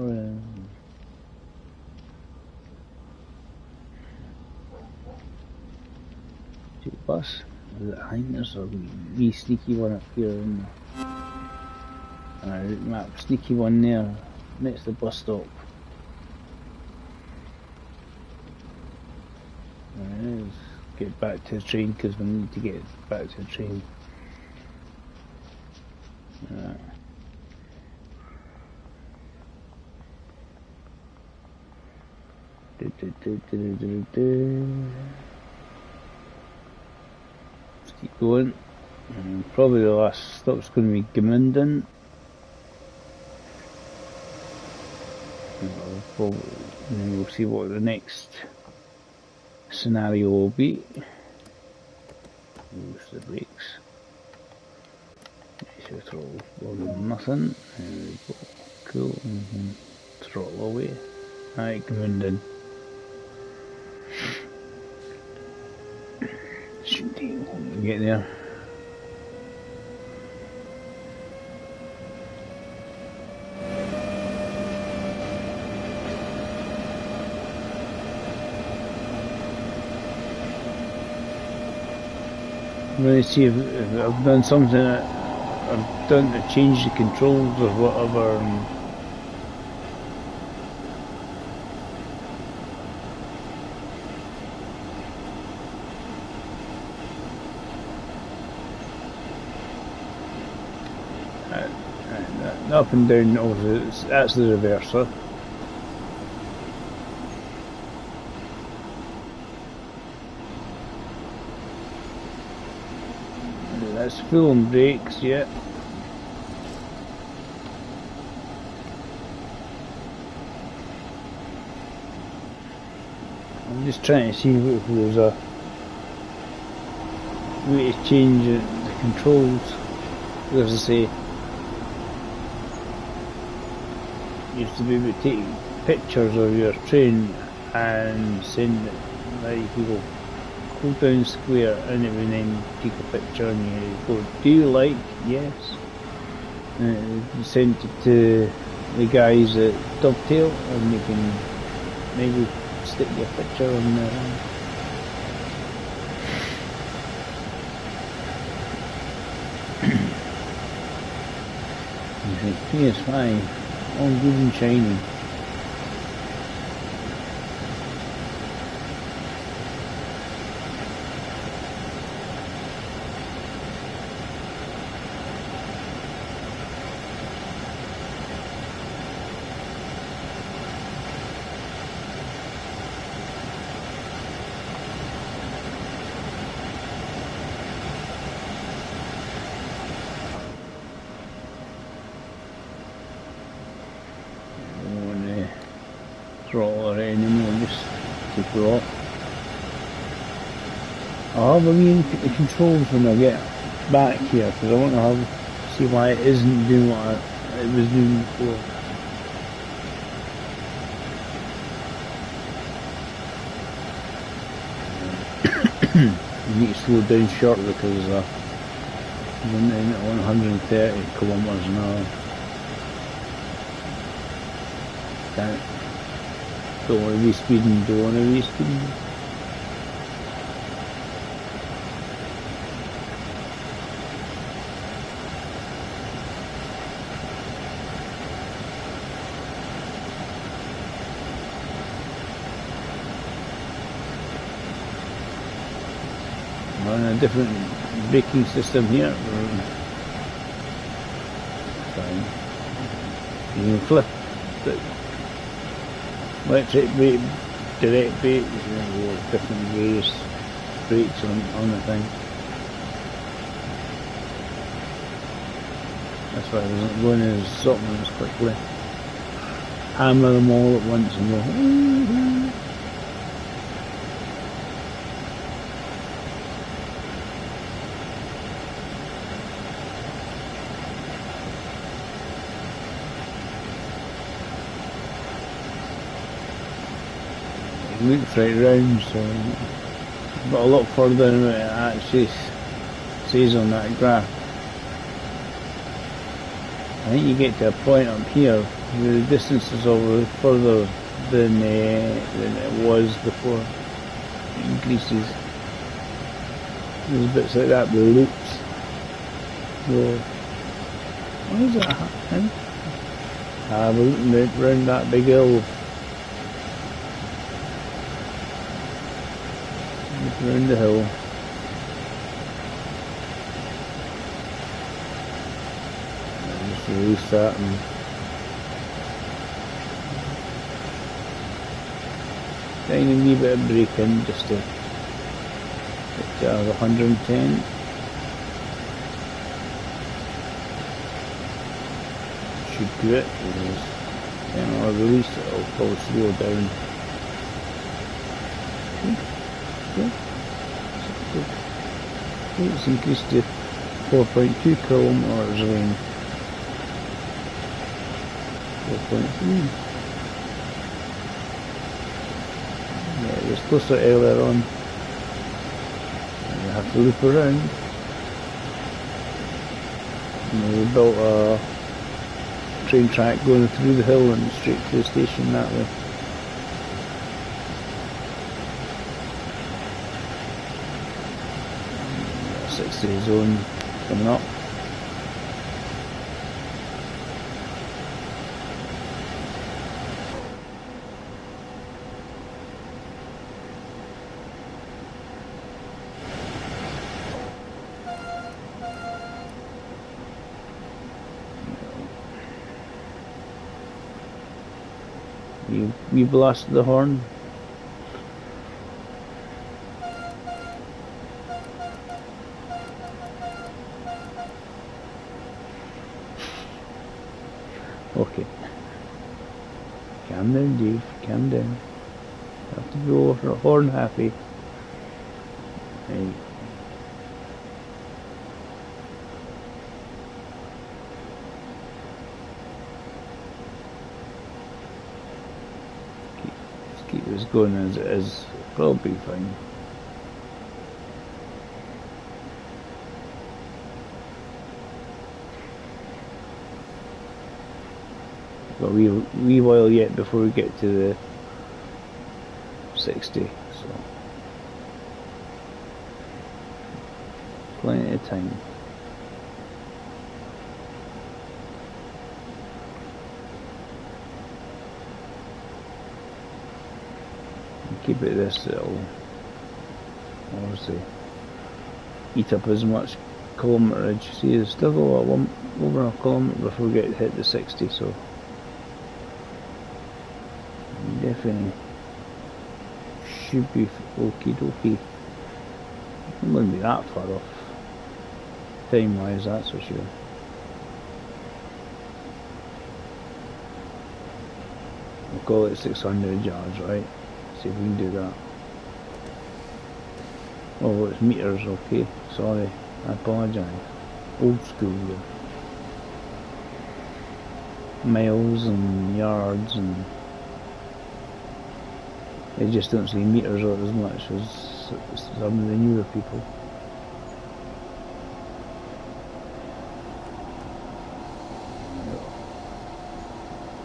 Bus. Is it behind us or wee sneaky one up here? Route map, sneaky one there next to the bus stop. Let's get back to the train because we need to get back to the train. Let's keep going. Probably the last stop's going to be Gmunden. And then we'll see what the next scenario will be. Use the brakes. So throttle volume nothing. There we go. Cool. Throttle away. Alright, Gmunden. Should we get there? Let me see if I've done something that I've done to change the controls or whatever. Up and down, over, that's the reverser. That's full on brakes, yeah. I'm just trying to see if there's a way to change the controls. As I say, you used to be able to take pictures of your train and send it, like you could go down square and it would then take a picture and you go, do you like? Yes. And you send it to the guys at Dovetail and you can maybe stick your picture on there. You think PS5, all good and shiny. Throttle or anymore, just take it off. I'll have a wee look at the controls when I get back here because I want to see why it isn't doing what it was doing before. You need to slow down short because I'm in at 130 kilometers an hour. Don't want to be speeding, don't want to be speeding. On a different braking system here. Fine. You can flip the electric brake, direct brake, different various brakes on the thing. That's why I wasn't going as something as quickly. Hammer them all at once and go. Looks right round, so got a lot further than it actually says on that graph. I think you get to a point up here where the distance is over further than it was before. It increases. There's bits like that with loops. So, why is that happening? We're looking round that big hill. Around the hill. And just release that and tiny wee bit of brake in just to get to 110. Should do it because then I'll release it, I'll probably slow down. It's increased to 4.2 kilometers range. 4.3. Yeah, it was closer earlier on. And you have to loop around. And we built a train track going through the hill and straight to the station that way. 60 zone coming up. You blasted the horn. Okay. Calm down, Dave. Calm down. You have to go for a horn happy. Right. Keep this going as it is. Probably fine. Got a wee while yet before we get to the 60, so plenty of time. Keep it this, it'll obviously eat up as much kilometerage. See, there's still over a kilometre before we get hit the 60, so definitely should be okie dokie. It wouldn't be that far off time wise, that's for sure. We'll call it 600 yards, right? See if we can do that. Oh, it's meters, okay. Sorry, I apologise. Old school here. Miles and yards, and they just don't see meters or as much as some of the newer people.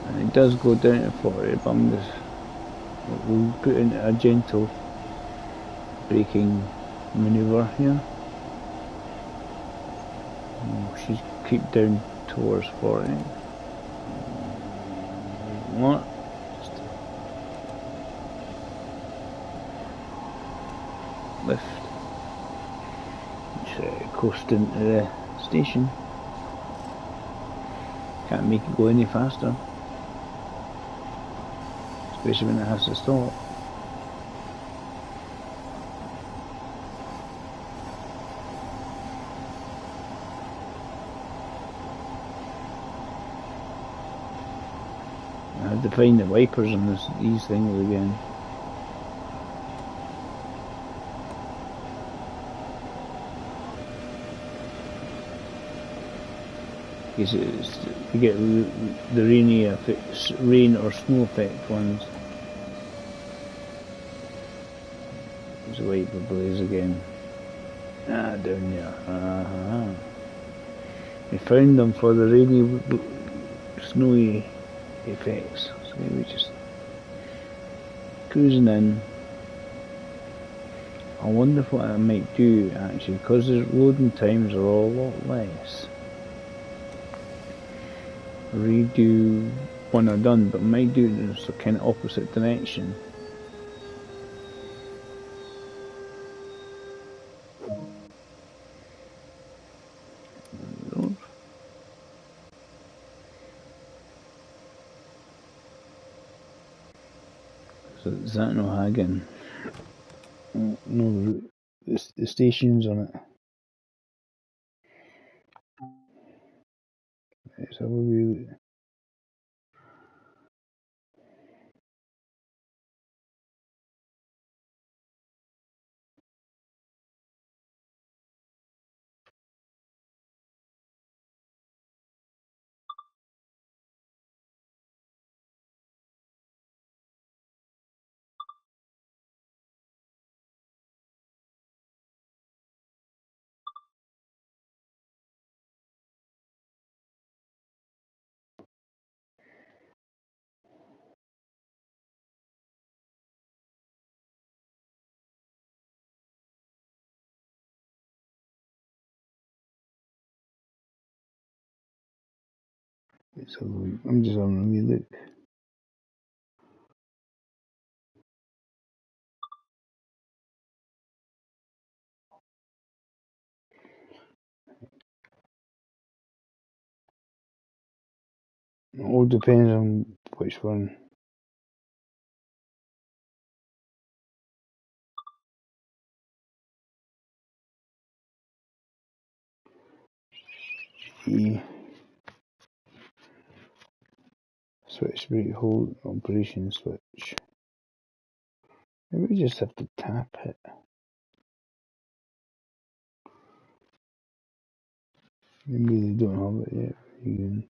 And it does go down to 40, but we'll put into a gentle braking manoeuvre here. She's keep down towards 40. What? Lift. Just coast into the station. Can't make it go any faster, especially when it has to stop. I have to find the wipers on these things again. It's to get the rain or snow effect ones. There's a wiper blaze again. Ah, down there. We found them for the rainy, snowy effects. So we just cruising in. I wonder what I might do actually, because the loading times are all a lot less. Redo one I've done, but might do it in a kind of opposite direction. So is that no Hagen? No, the station's on it. Let's have a wee look. Let's have a look. I'm just having a wee look. It all depends on which one. E. Switch brake hold operation switch. Maybe we just have to tap it. Maybe they don't have it yet. You can.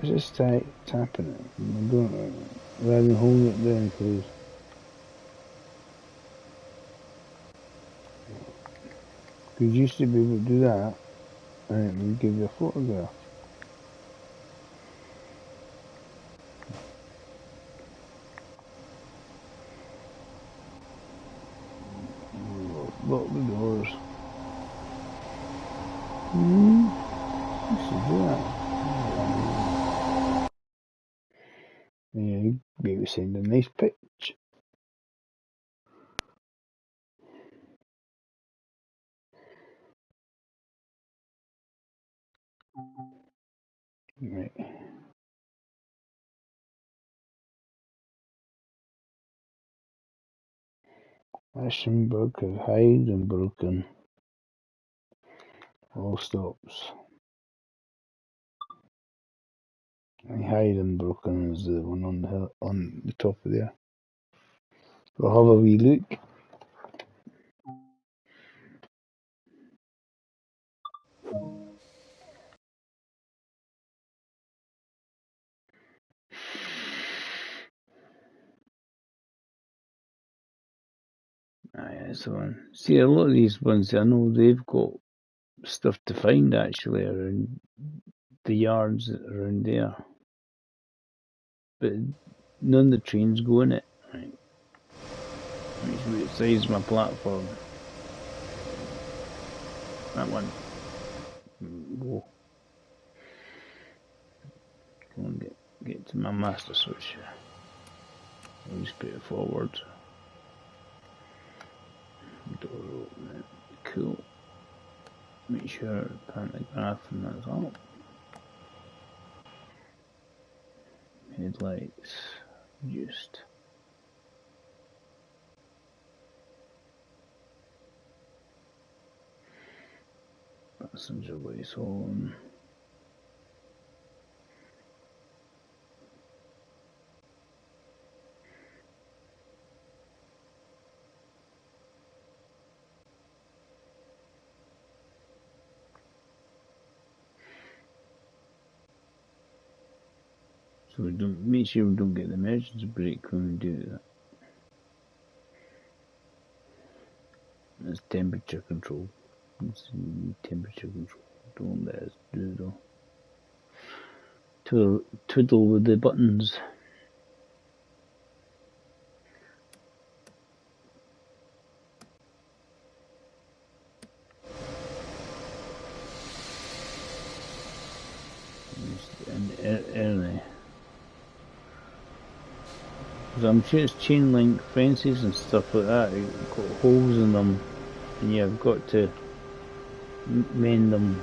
Let's just tapping it. I don't, rather than holding it down, because you used to be able to do that, and it would give you a photograph. Lock the doors. I should do that. Yeah, you'd be able to send a nice pitch. Right. Action broken, hide and broken. All stops. Hide and broken is the one on the top of there. We'll have a wee look. Aye, that's the one. See, a lot of these ones, I know they've got stuff to find actually around the yards around there, but none of the trains go in it. Right. Let me see what size my platform. That one. Whoa. Go and get to my master switch here. I'll just put it forward. Door open. Cool. Make sure pantograph and that's up. Headlights. Just. Passenger lights on. So we don't make sure we don't get the emergency brake when we do that. That's temperature control. It's temperature control. Don't let us do though. Twiddle with the buttons. And early. Because I'm sure it's chain link fences and stuff like that. You've got holes in them, and you've got to mend them.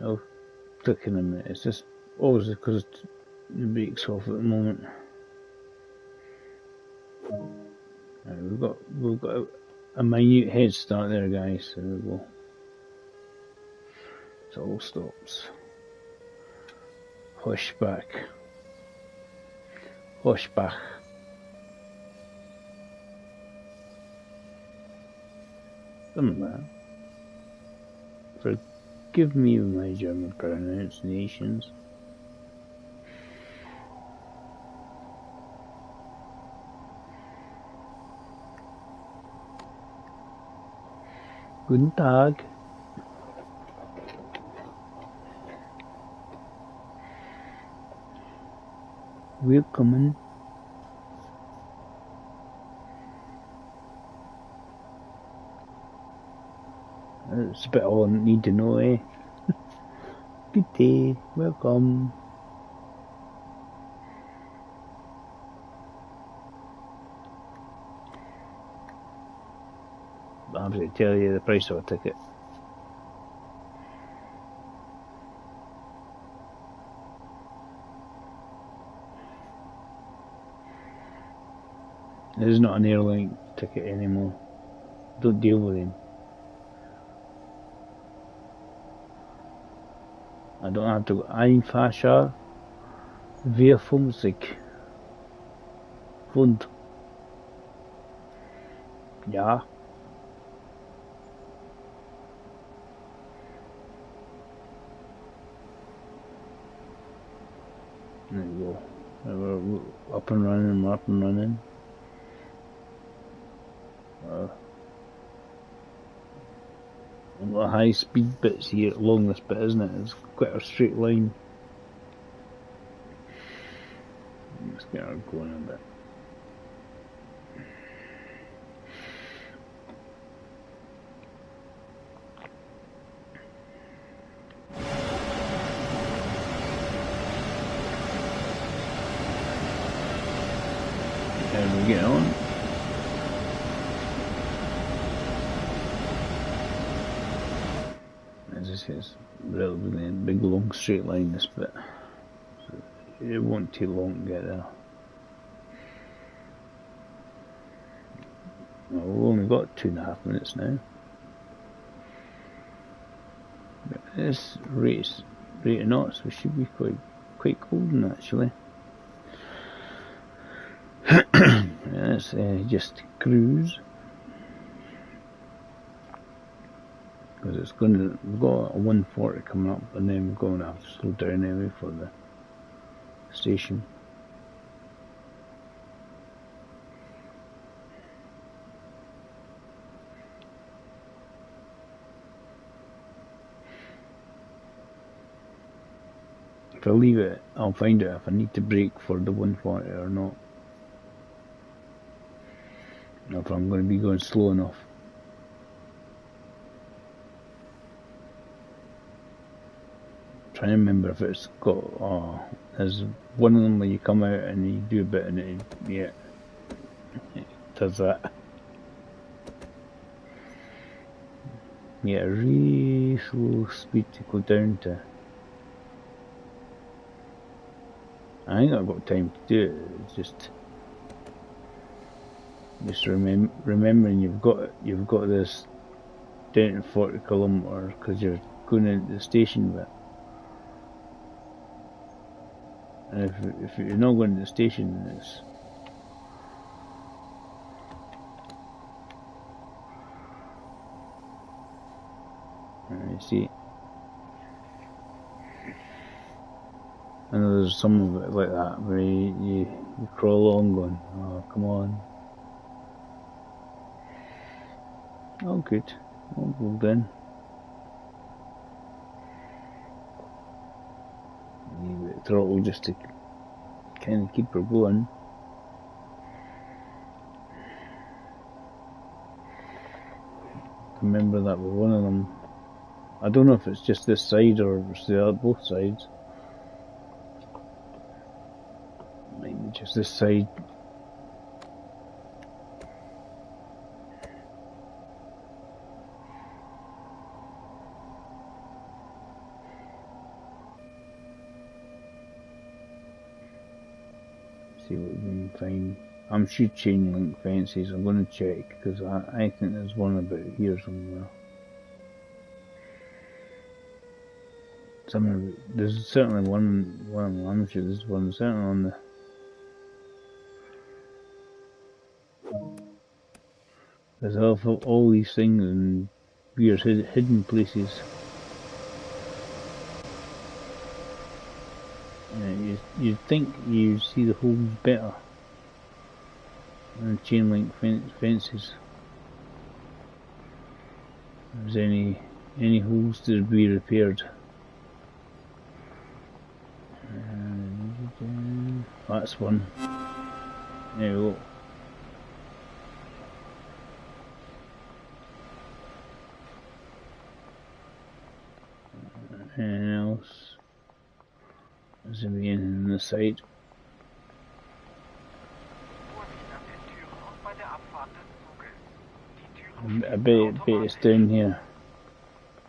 I'll click in a minute. It's just always because the brake's off at the moment. Right, we've got a minute head start there, guys. So we go. It all stops. Hushback. Hushbach. Something like that. Forgive me with my German pronunciations. Guten Tag. Willkommen. That's about all I need to know, eh? Good day, welcome. I'm going to tell you the price of a ticket. This is not an airline ticket anymore. Don't deal with him. I don't have to go. Einfacher via Fumsig. Fund. Ja. There you go. We're up and running, we're up and running. I've got high speed bits here along this bit, isn't it? It's quite a straight line. Let's get her going a bit. There we get on. As I say, it's relatively a big long straight line this bit, so it won't take long to get there. Well, we've only got 2.5 minutes now. But this rate of knots, we should be quite golden actually. Let's just cruise. Because it's going to, we've got a 140 coming up, and then we're going to have to slow down anyway for the station. If I leave it, I'll find out if I need to brake for the 140 or not. Or if I'm going to be going slow enough. Trying to remember if it's got, there's one of them where you come out and you do a bit and it does that. Yeah, really slow speed to go down to. I think I've got time to do it. It's just remembering you've got this down to 40 kilometres because you're going into the station bit. And if you're not going to the station, it's you see. I know there's some of it like that where you crawl along going, oh come on. Oh good, all well done. You bit throttle just to kind of keep her going. Remember that with one of them. I don't know if it's just this side or it's both sides. Maybe just this side. See what we can find. I'm sure chain link fences. I'm going to check because I think there's one about here somewhere. There's certainly one. I'm sure there's one certainly on the. There's all these things in weird hidden places. You'd think you see the holes better than chain link fences. If there's any holes to be repaired. That's one. There we go. Anything else? Is there anything on the side? I bet it's down here.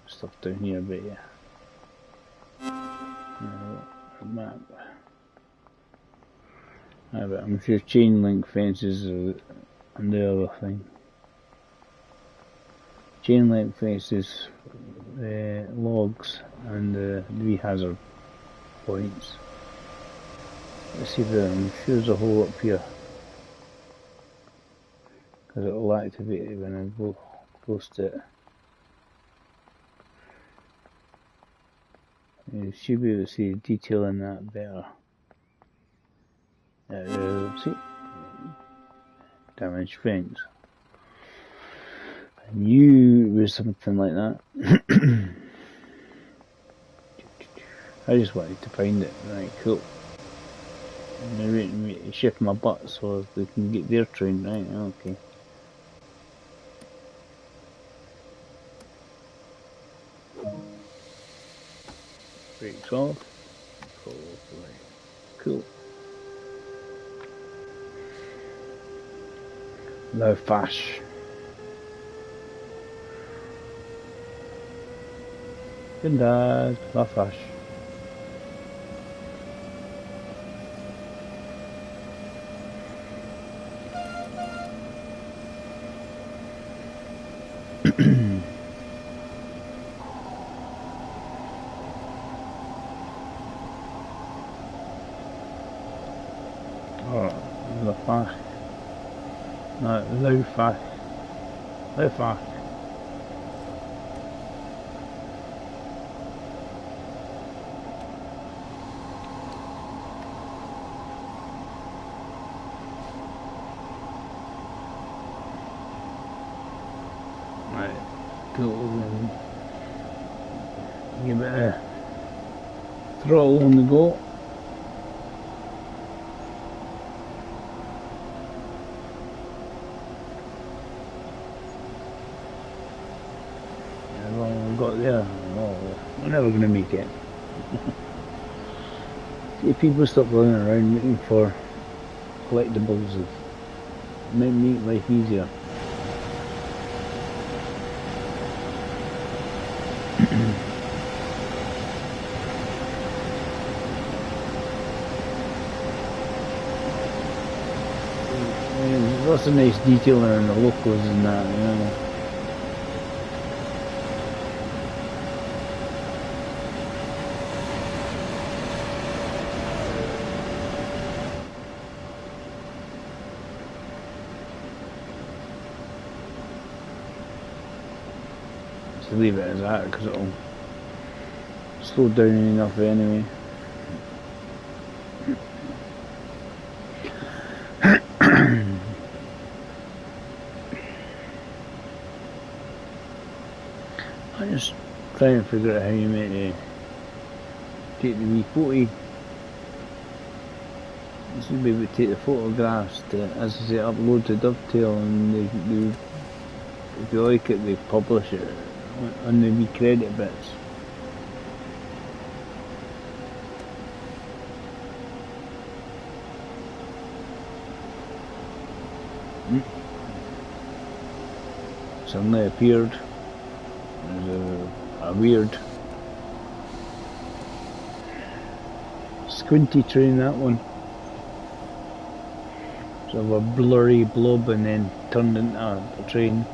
Stuff down here, I bet you. Map. But I'm sure chain link fences are and the other thing. Chain link fences, logs, and the hazard points. Let's see if I'm sure there's a hole up here. Because it will activate it when I go close to it. You should be able to see detail in that better. See? Damaged fence. I knew it was something like that. I just wanted to find it. Right, cool. I'm waiting to shift my butt so they can get their train. Right, okay. Brakes off. Cool. No fash. Good dad, no fash. The fash. No, low fash. Low fash. Right, cool. Give it a throttle on the go. Got there. Oh, we're never going to make it. See, people stop running around looking for collectibles that make life easier. There's lots of nice detail around the locals and that, you know. Leave it as that because it'll slow down enough anyway. I'm just trying to figure out how you make take the wee photo. You should be able to take the photographs to, as I say, upload to Dovetail, and they if you like it, they publish it on the wee credit bits. Suddenly appeared. There's a weird squinty train, that one. Sort of a blurry blob and then turned into a train.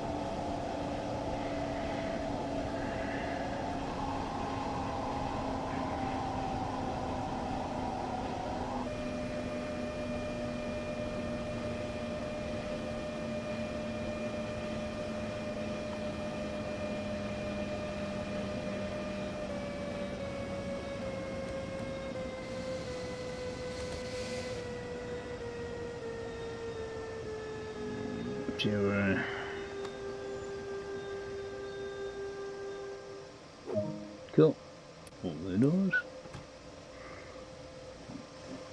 Cool. Open the doors.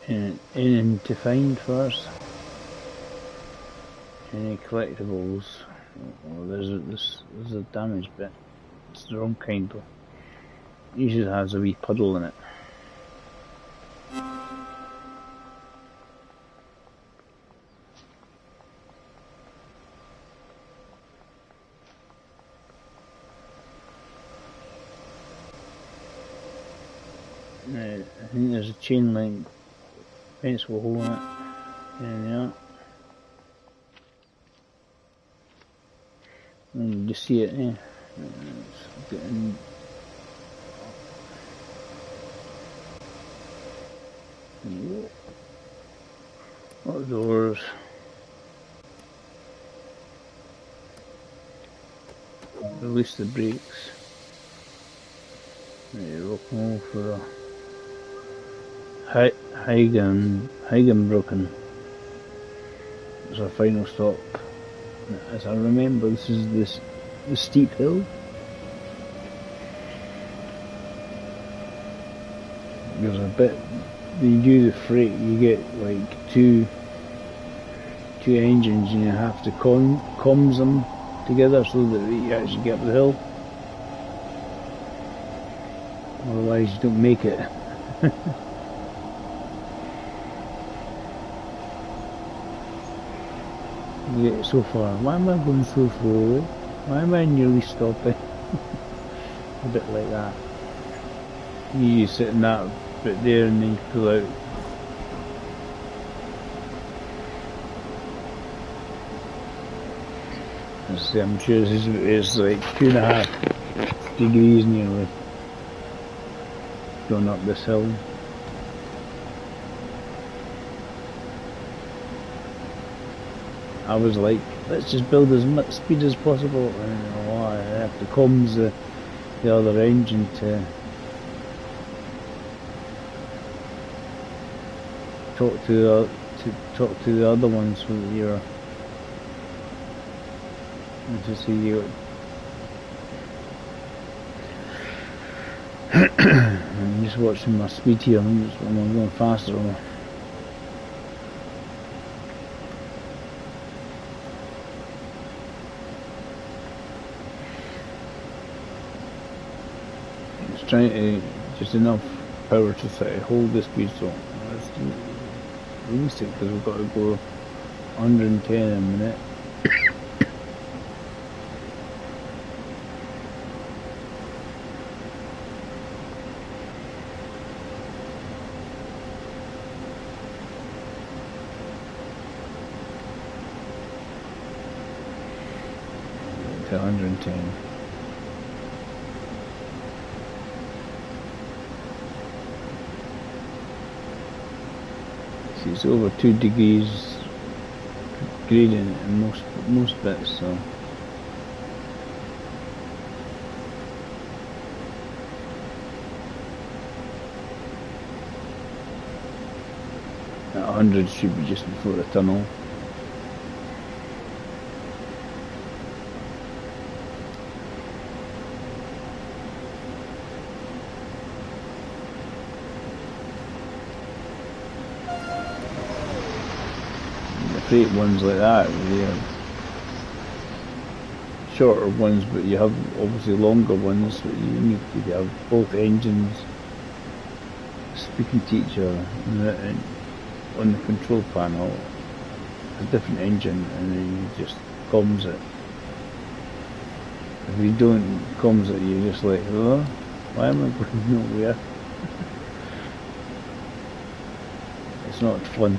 And anything to find first? Any collectibles? Oh, there's a damaged bit. It's the wrong kind though. Usually has a wee puddle in it. I think there's a chain link fence with a hole in it. And and you see it, yeah. It's getting outdoors. Release the brakes. Rock and roll for a Heigenbrücken. It's our final stop. As I remember, this is the steep hill. There's a bit. You do the freight, you get like two engines, and you have to comms them together so that you actually get up the hill. Otherwise, you don't make it. You get so far. Why am I going so slowly? Why am I nearly stopping? A bit like that. You sit in that bit there and then you pull out. I'm sure this is like 2.5 degrees nearly going up this hill. I was like, let's just build as much speed as possible, and I have to comms the other engine to talk to the other ones so that you're to see you. I'm just watching my speed here. I'm going faster. It's trying to just enough power to hold the speed, so let's release it because we've got to go 110 in a minute. To 110. See, it's over 2 degrees gradient in most bits, so at 100 should be just before the tunnel. Freight ones like that, they're shorter ones, but you have obviously longer ones, but you need to have both engines speaking to each other. And on the control panel, a different engine, and then you just comms it. If you don't comms it, you're just like, oh, why am I going nowhere? It's not fun.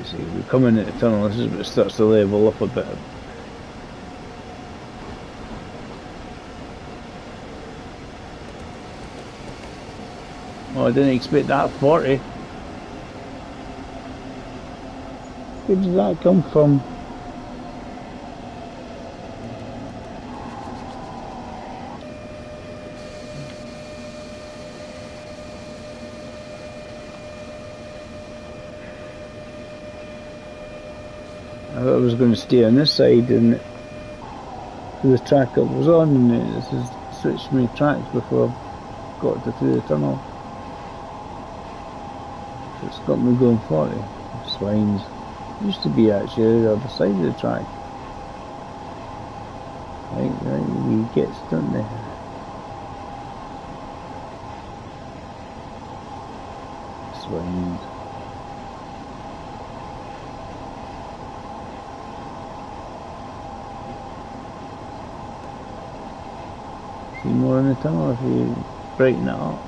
See, we come in at the tunnel, this is where it starts to level up a bit. Oh, I didn't expect that 40. Where did that come from? I thought I was going to stay on this side and the track I was on, and this has switched me tracks before I got to through the tunnel. So it's got me going 40. Swines. Used to be actually the other side of the track. Right, he gets, don't they? Swines. See more in the tunnel if you brighten it up.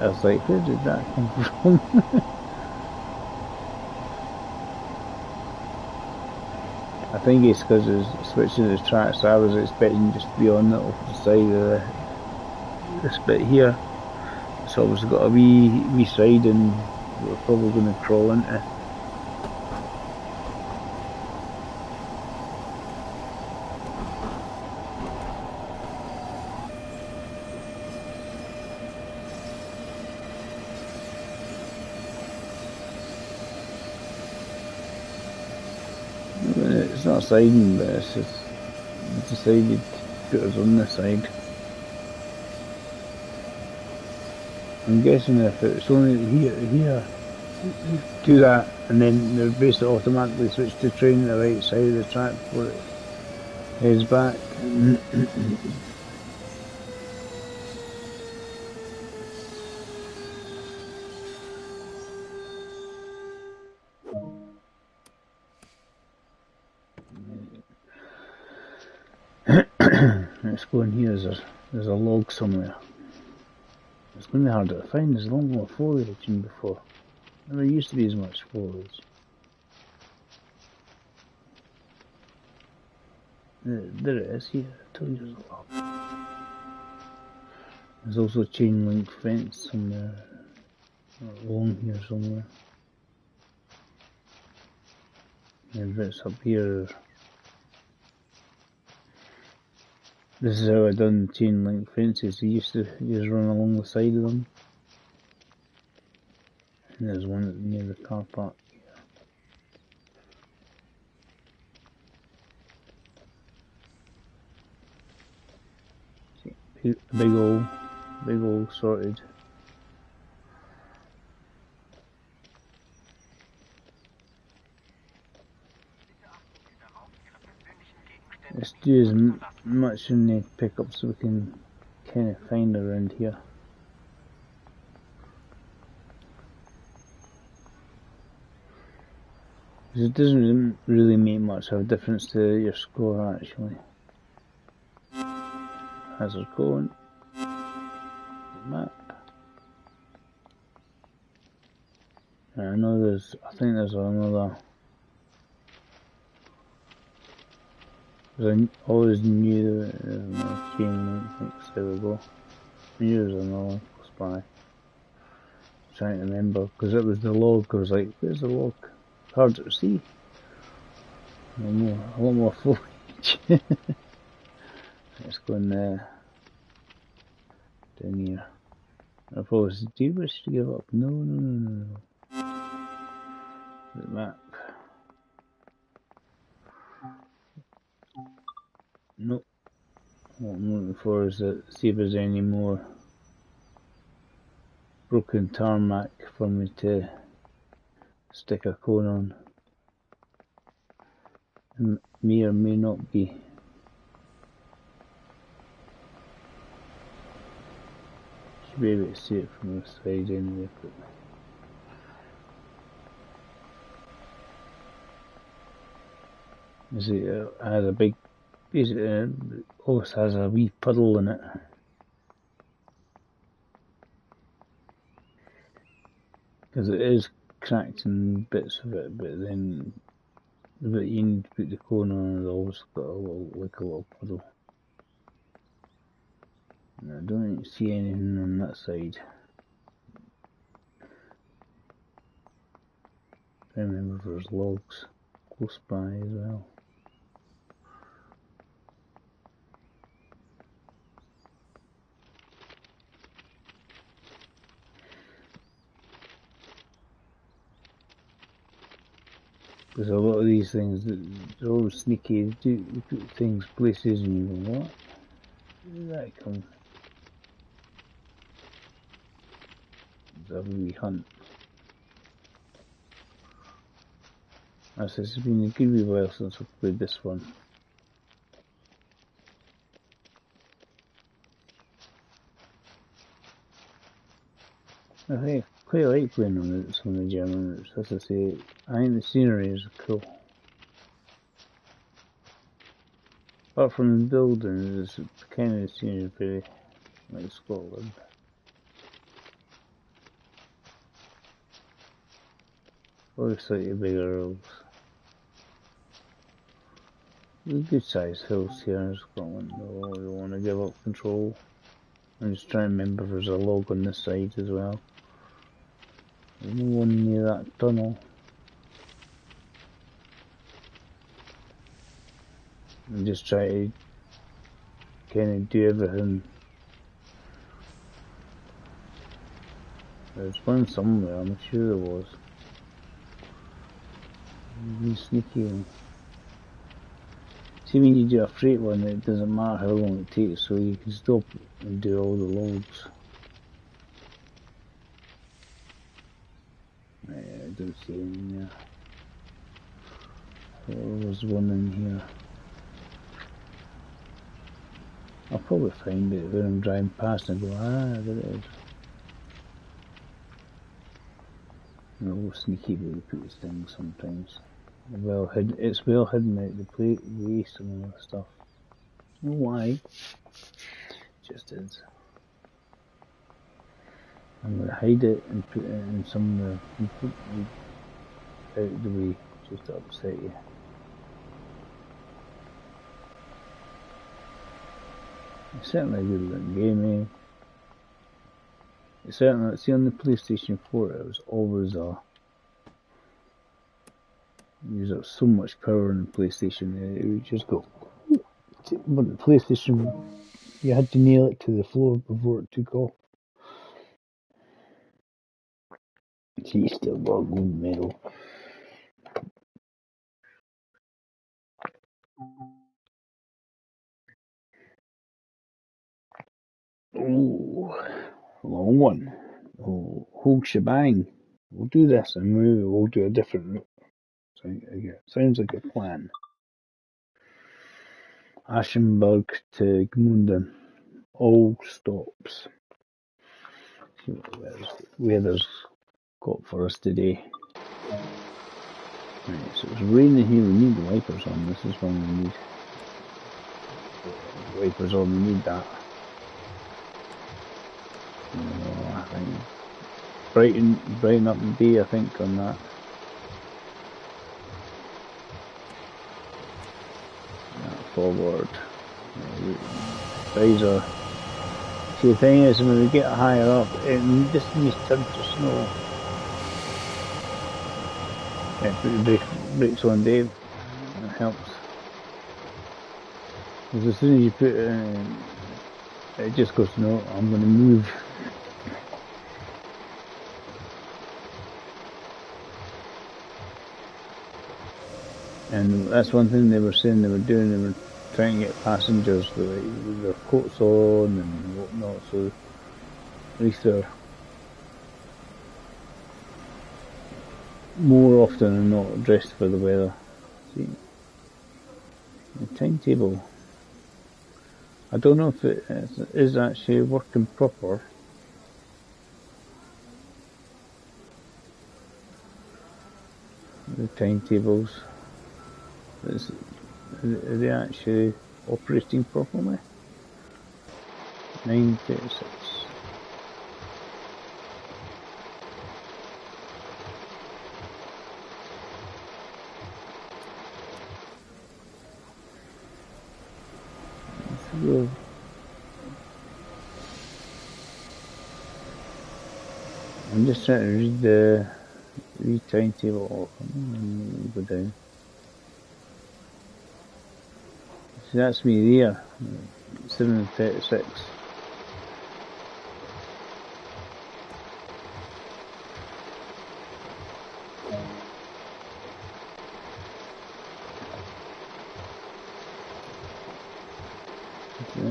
I was like, where did that come from? I think it's because it was switching the tracks, so I was expecting just to be on the opposite side of this bit here. So I was got a wee side and we're probably going to crawl into. It's not siding, but it's just decided to put us on this side. I'm guessing if it's only here, you do that, and then they're basically automatically switch to train the right side of the track before it heads back. Let's go in here. There's a log somewhere. It's going to be harder to find. There's a lot more foliage than before. Never used to be as much foliage. There it is here. I told you there's a log. There's also a chain link fence somewhere. Along here somewhere. And bits up here. This is how I done chain link fences. I used to just run along the side of them. And there's one near the car park here. See, big old sorted. Let's do as much in the pickup so we can kind of find around here. Because it doesn't really make much of a difference to your score actually. As we're going. Map. I think there's another. I always knew there was another chain link fence. There we go. I knew there was another close by. Trying to remember, because it was the log. I was like, where's the log? Hard to see. A lot more foliage. Let's go in there. Down here. I thought, do you wish to give up? No. The map. Nope. What I'm looking for is to see if there's any more broken tarmac for me to stick a cone on. It may or may not be. Should be able to see it from the side anyway. It has a big, basically, always has a wee puddle in it. Because it is cracked in bits of it, but then the bit you need to put the cone on has always got a little puddle. And I don't see anything on that side. I remember if there's logs close by as well. There's a lot of these things that they're all sneaky. They put things places and you go, what? Where did that come? It's a wee hunt. As it's been a good wee while since I've played this one. I think I quite like playing on some of the German routes. As I say, I think the scenery is cool. Apart from the buildings, it's kind of the scenery very like Scotland. Or slightly bigger hills. There's good sized hills here in Scotland, though I don't want to give up control. I'm just trying to remember if there's a log on this side as well. There's no one near that tunnel. I'm just trying to kind of do everything. There's one somewhere, I'm sure there was. Be sneaky. See, when you do a freight one, it doesn't matter how long it takes, so you can stop and do all the logs. I don't see any there. There was one in here. I'll probably find it when I'm driving past and go, ah, there it is. They're all sneaky when you put these things sometimes. Well hidden, it's well hidden out the waste and all that stuff. I don't know why. It just is. I'm going to hide it and put it in somewhere completely out of the way, just to upset you. It's certainly a good looking game, eh? It's certainly, see on the PlayStation 4 it was always a... Use up so much power in the PlayStation, it would just go... But the PlayStation, you had to nail it to the floor before it took off. See, still got gold medal. Oh, long one. Oh, whole shebang. We'll do this and maybe we'll do a different route. Sounds like a plan. Aschenberg to Gmunden. All stops. See what the weather's got for us today. Right, so it's raining here. We need the wipers on. This is when we need wipers on. We need that. I think brighten up the day, I think, on that. Forward. Visor. See, the thing is, when we get higher up, it just needs to turn to snow. Yeah, put the brakes on, Dave. That helps. Because as soon as you put it in, it just goes, no, I'm going to move. And that's one thing they were saying they were doing, they were trying to get passengers with their coats on and whatnot, so at least they're more often than not dressed for the weather. See, the timetable, I don't know if it is actually working proper. The timetables. Are they actually operating properly? 9:36. I'm just trying to read the timetable. Go down. See, that's me there. 7:36.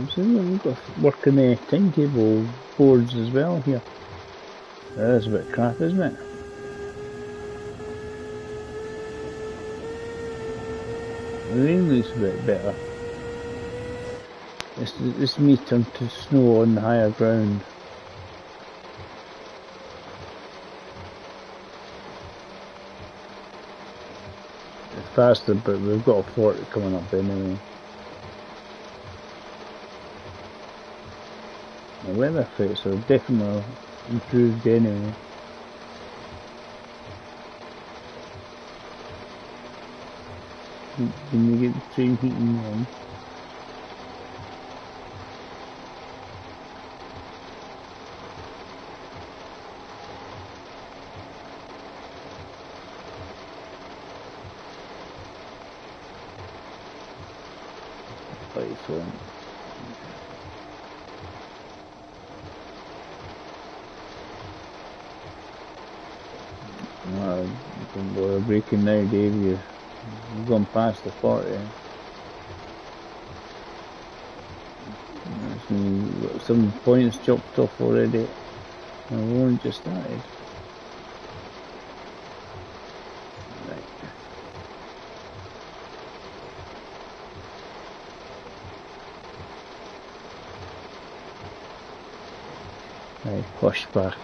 So we've got working timetable boards as well here. That's a bit crap, isn't it? The rain looks a bit better. This may turn to snow on the higher ground. It's faster, but we've got a 40 coming up anyway. The weather effects are definitely improved anyway. Can you get the train heating on? Phone. We're breaking now, Dave. You've gone past the 40. We've got some points chopped off already. And we've only just started. Right, push back.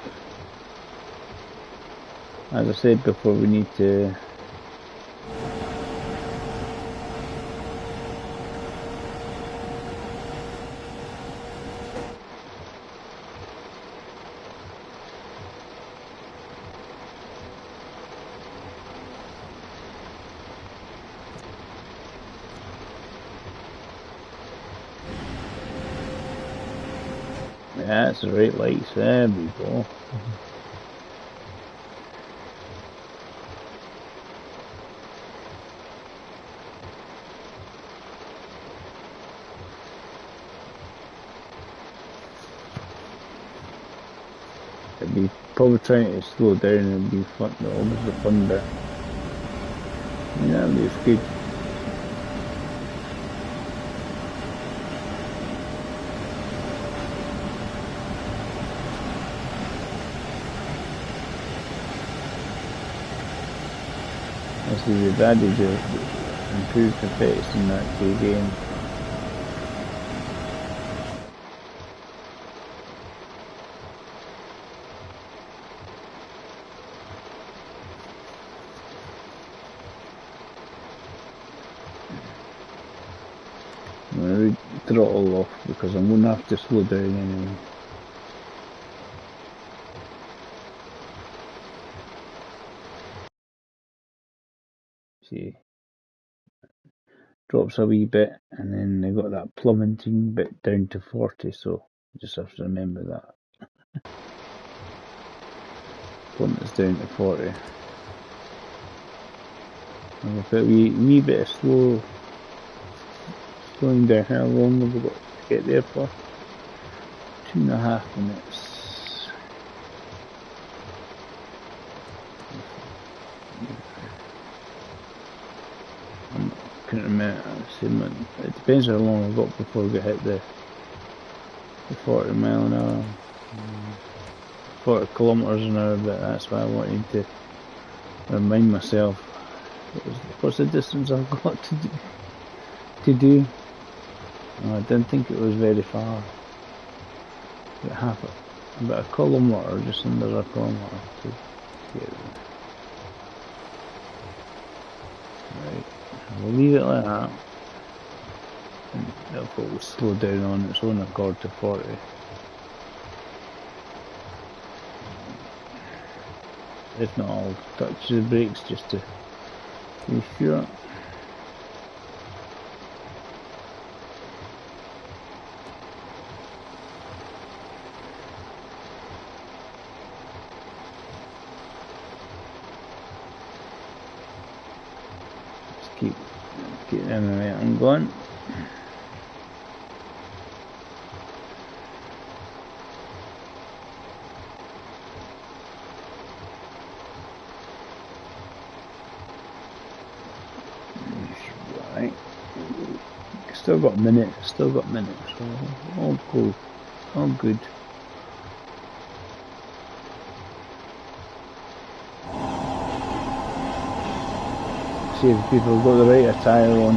As I said before, we need to that's the right lights, there we go. I'd be probably trying to slow down and be fun, almost the fun bit. Yeah, that looks good. I see the advantage of improved effects in that game. I'm going to throttle off because I'm going to have to slow down anyway. See, drops a wee bit and then they got that plummeting bit down to 40, so you just have to remember that. Plummets down to 40. And I've got a wee bit of slowing down. How long have we got to get there for? 2.5 minutes. I can't remember. It depends how long I've got before we hit the 40 mile an hour. 40 kilometres an hour, but that's why I wanted to remind myself what's the distance I've got to do. I didn't think it was very far. About a kilometre, just under a kilometre to get there. Right, we'll leave it like that. And if it will slow down on its own accord to 40. If not, I'll touch the brakes just to be sure. Just keep getting in and out and going. still got minutes, so all cool, all good. See if people got the right attire on.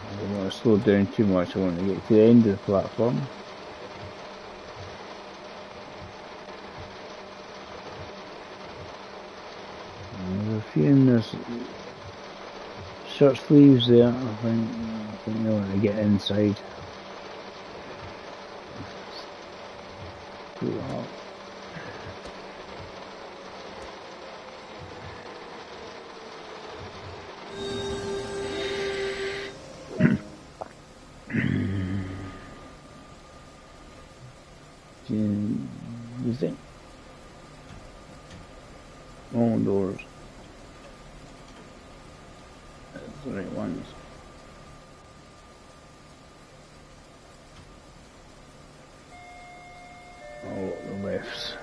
I don't want to slow down too much, I want to get to the end of the platform. There's a few in this shirt sleeves there, I think they want to get inside. Pull it up. You think? All doors. That's the right ones. Oh, the lefts.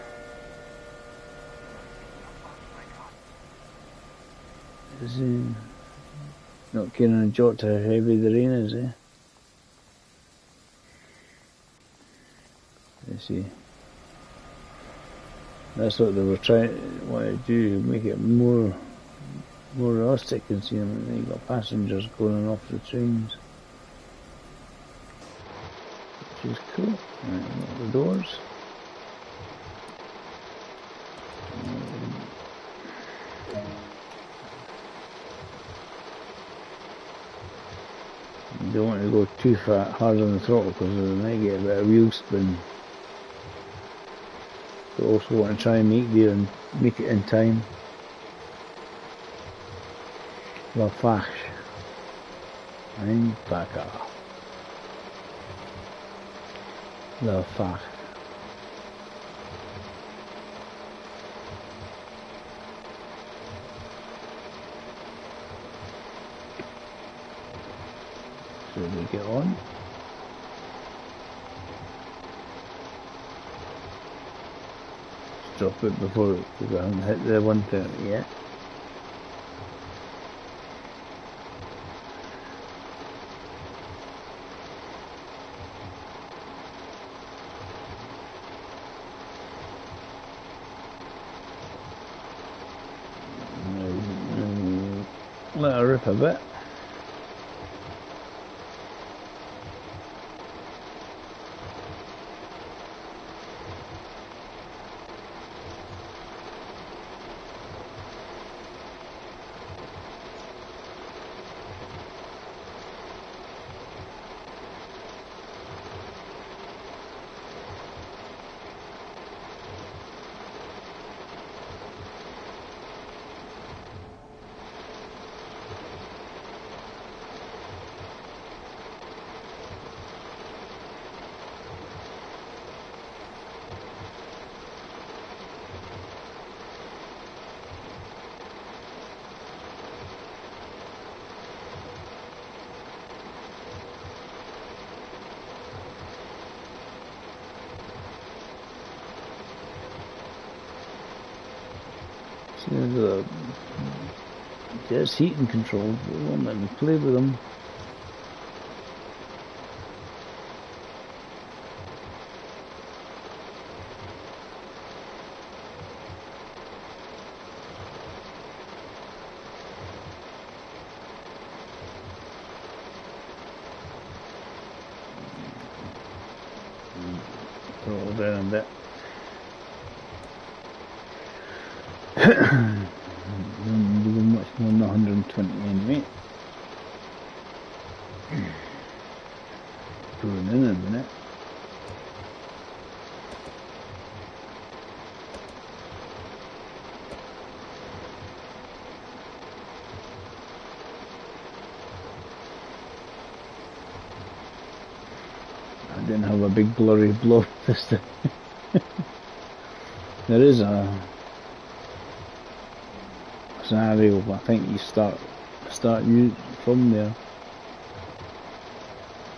Is he not caring a jot how heavy the rain is, eh? Let's see. That's what they were trying to do, make it more realistic and see them. You got passengers going off the trains, which is cool. Right, lock the doors. You don't want to go too hard on the throttle because they might get a bit of wheel spin. But also want to try and make it in time. La fach. Ein Packer. La fach. So we get on. Drop it before we haven't hit the 130 yet. Let her rip a bit. There's heating controls, but we won't let me play with them. Throttle down a bit. Much more than 120 anyway. Pulling in a minute. I didn't have a big blurry blob this time. There is a scenario, I think you start you from there.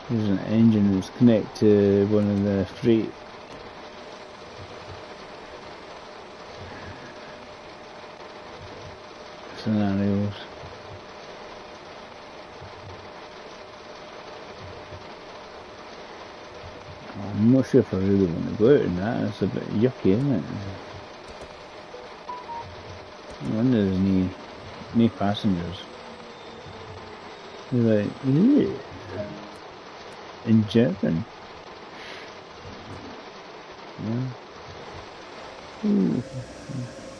There's an engine that's connected to one of the freight scenarios. I'm not sure if I really want to go out in that. It's a bit yucky, isn't it? I wonder there's no passengers. They're like, ew. In German. Yeah. Ooh.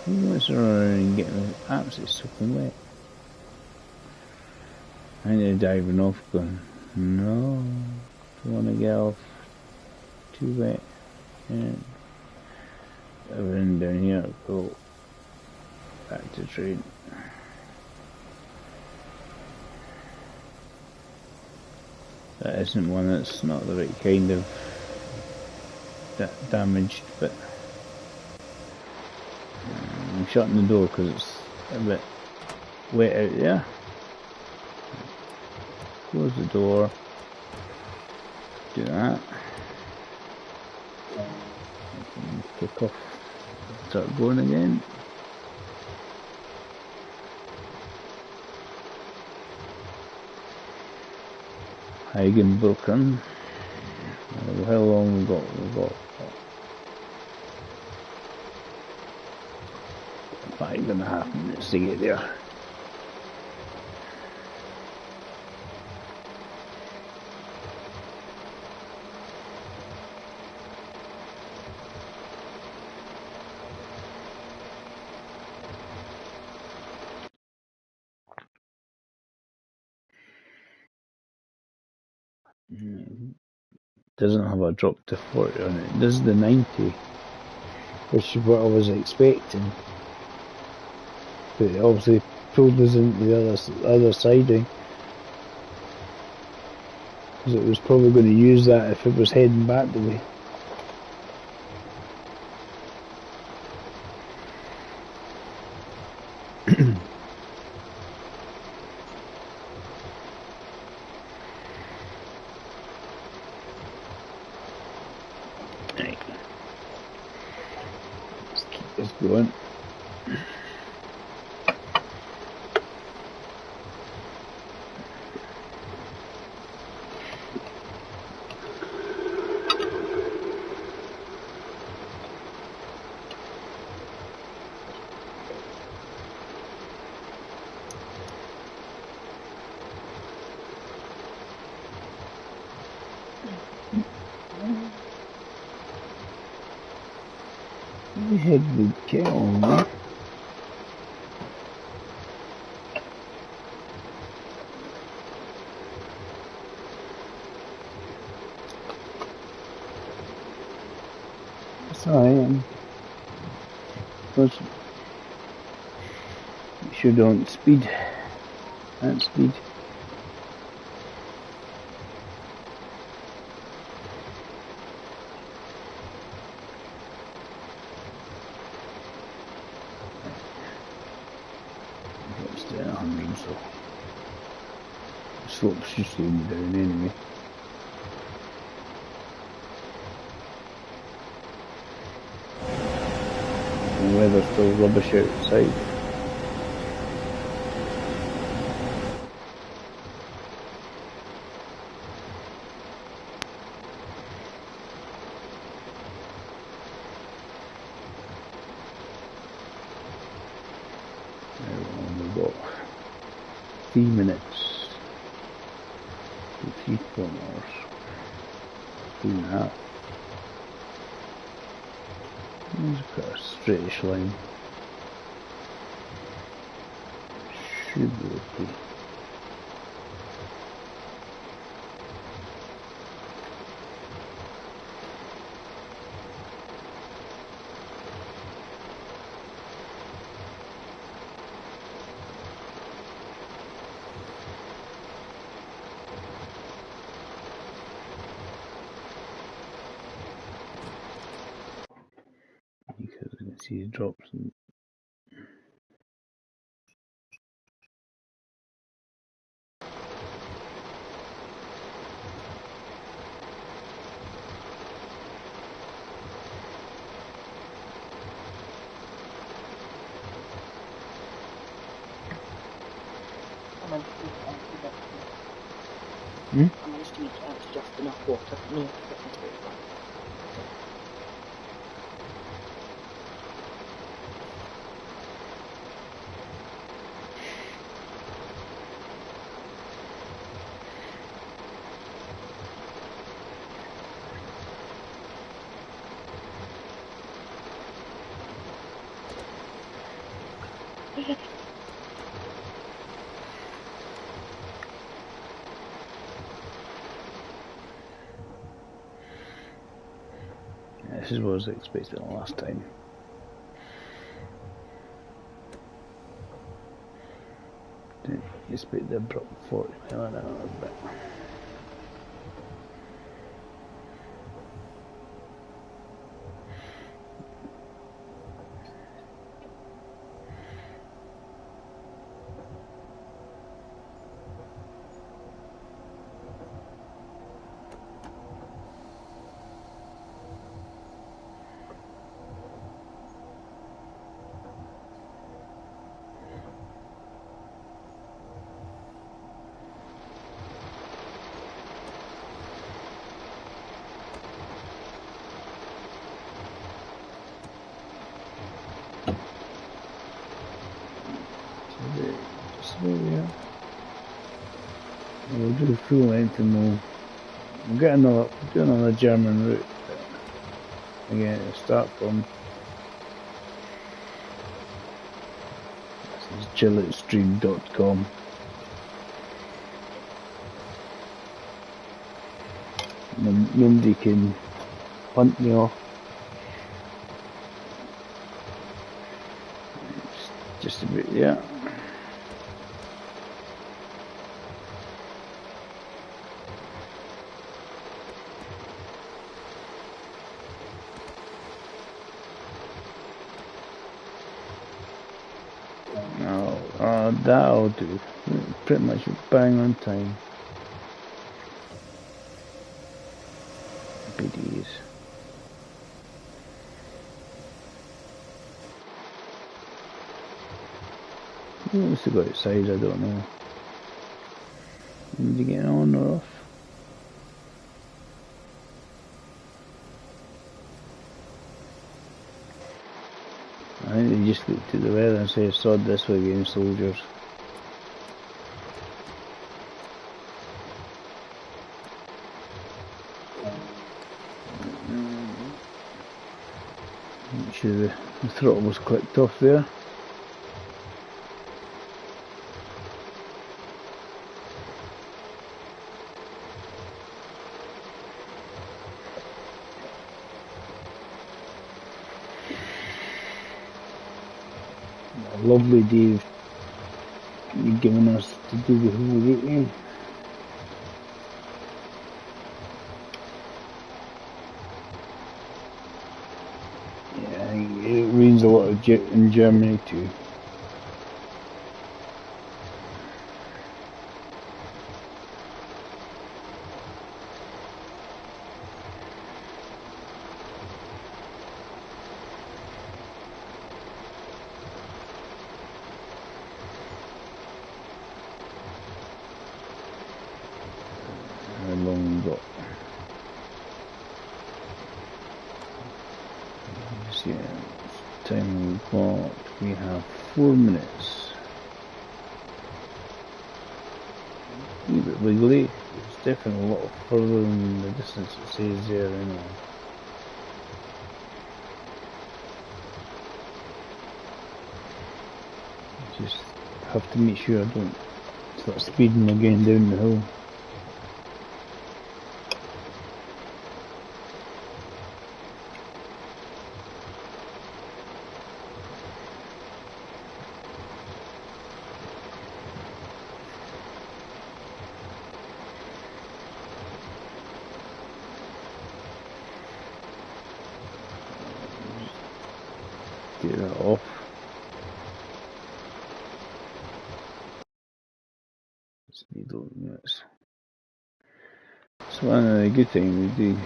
Who wants to run around and get absolutely soaking wet? And they're diving off going, no, don't want to get off too wet. Yeah. Everything down here, go back to train. That isn't one that's not the right kind of damaged, but I'm shutting the door because it's a bit wet out there. Close the door. Do that. Kick off. Start going again. Eigenbroken. How long we got? We've got 5.5 minutes to get there. Doesn't have a drop to 40 on it. It does the 90, which is what I was expecting. But it obviously pulled us into the other siding. Because it was probably going to use that if it was heading back the way. Right. Let's keep this going. We had the kiln. That's all right. Because you sure don't speed. That speed. Stay at 100, so the slope should slow me down anyway. The weather's still rubbish outside. We've got 3 minutes to 3 kilometers. 3.5. It's quite a straightish line. Should be okay. Because I can see the drops. And managed to make it empty enough. Hmm? I managed to make it empty just enough water for me to get my PS5. This is what I was expecting the last time. Didn't expect the abrupt 40 mile an hour, but just there we are. We'll do the full length and we'll get do another German route. But again, it'll start from this is chilletstream.com. Nobody can hunt me off. Just a bit, yeah. That'll do. Pretty much bang on time. BDs. Who wants to go outside? I don't know. Need to get on or off? I think they just looked at the weather and say, sod this way again, soldiers. Make sure the throttle was clicked off there. Lovely day you've given us to do the whole route in. Yeah, I think it rains a lot in Germany too. How long we got? Yeah, time we've got. We have 4 minutes. A wee bit wiggly. It's definitely a lot further than the distance it says there anyway. Just have to make sure I don't start speeding again down the hill. Get that off. Speed limits. So one of the good things we do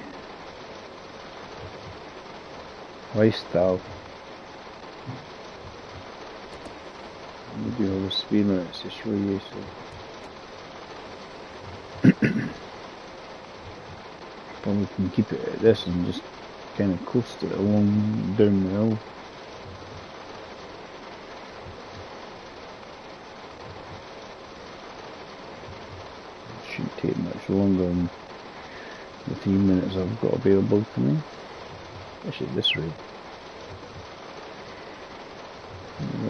lifestyle We do have a speed limit to show you, so probably can keep it at this and just kind of coast it along down the hill. It shouldn't take much longer than the 3 minutes I've got available to me. Especially at this rate.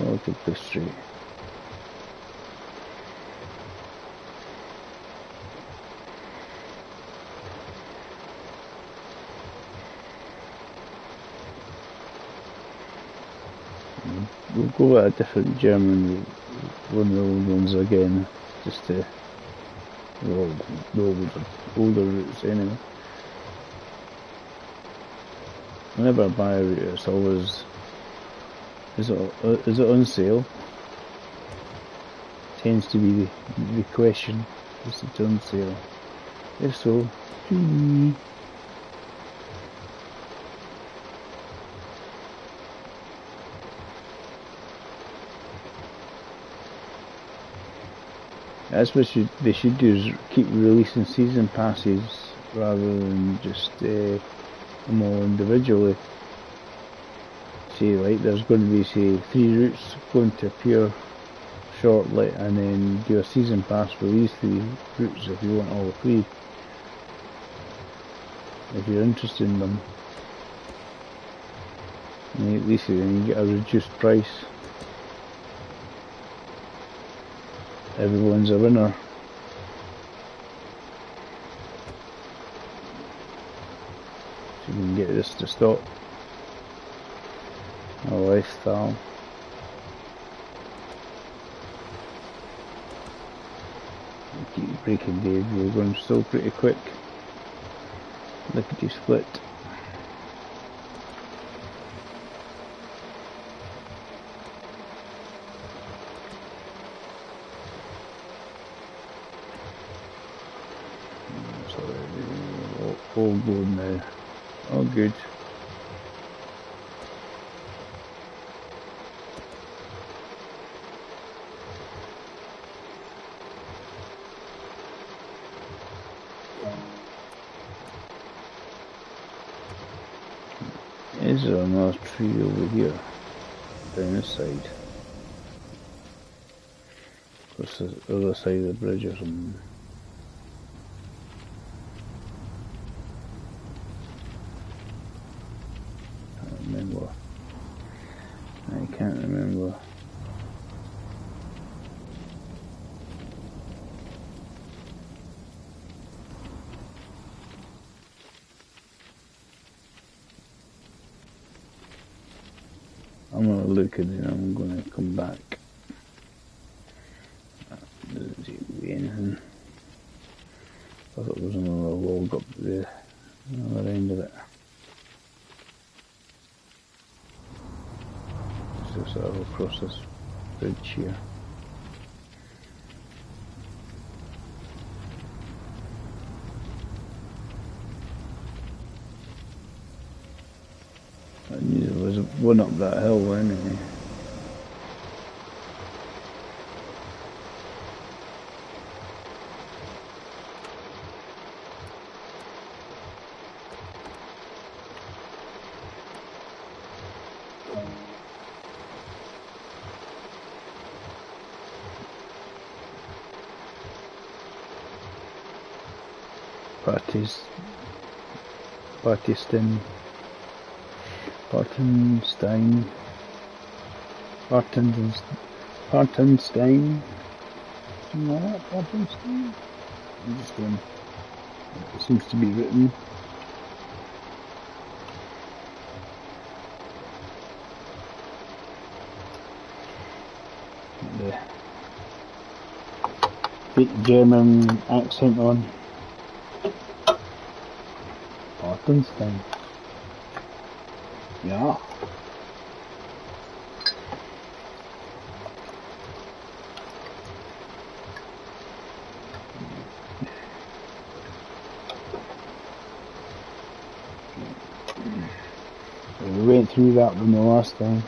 Relatively straight. We'll go at a different German route, one of the old ones again, just to the older routes anyway. Whenever I buy a route, it's always, is it on sale? Tends to be the question, is it on sale? If so, free. That's what they should do, is keep releasing season passes rather than just them all individually. Say like there's going to be, say, 3 routes going to appear shortly, and then do a season pass for these 3 routes if you want all 3. If you're interested in them. And at least then you get a reduced price. Everyone's a winner. So you can get this to stop. A lifestyle. Keep breaking Dave, we're going still pretty quick. Lickety split. All good now. All good. Is there another tree over here? Down this side? Across the other side of the bridge or something? I can't remember. I'm gonna look and then I'm gonna come back. Doesn't seem to be anything. I thought there was another log up the other end of it. So sort of across this bridge here. I knew there was one up that hill anyway. Bartenstein, something like that, Bartenstein? I'm just going, it seems to be written. The fake German accent on. Bartenstein. Yeah. We went through that one the last time.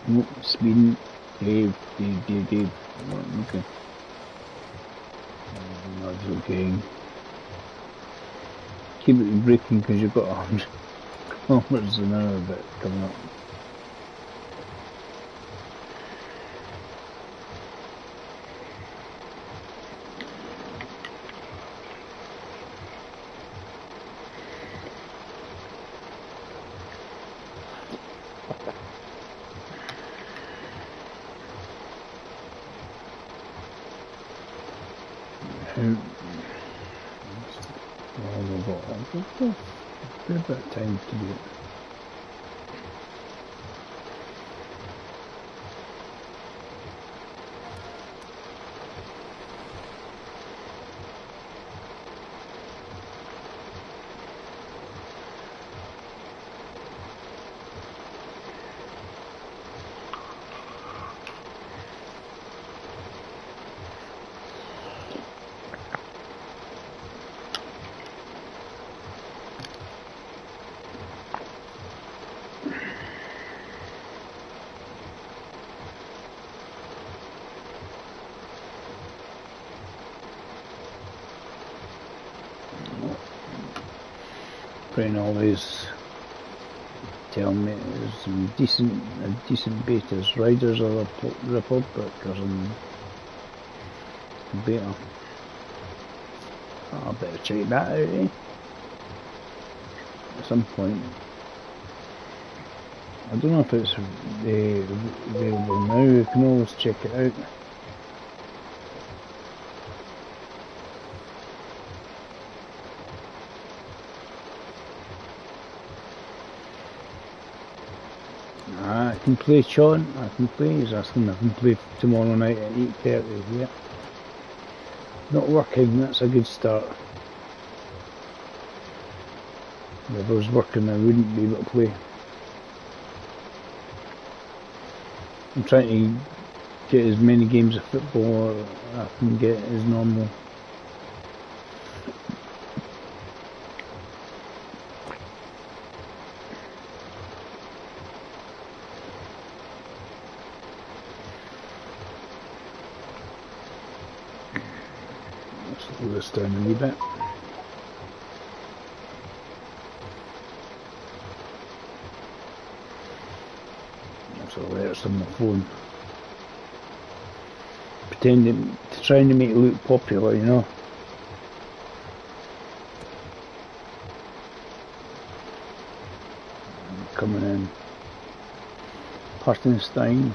Nope, speeding. Dave. Oh, okay. That's okay. Keep it braking because you've got 100 kilometers an hour bit coming up. A bit of time to do it. Brian always tell me there's some decent betas. Riders of the Republic or some beta. I better check that out, eh? At some point. I don't know if it's available now. You can always check it out. I can play Sean, I can play, he's asking if I can play tomorrow night at 8:30, yeah. Not working, that's a good start. If I was working I wouldn't be able to play. I'm trying to get as many games of football as I can get as normal. Slow this down a wee bit. There's alerts on my phone. Pretending to trying to make it look popular, you know. Coming in. Partenstein.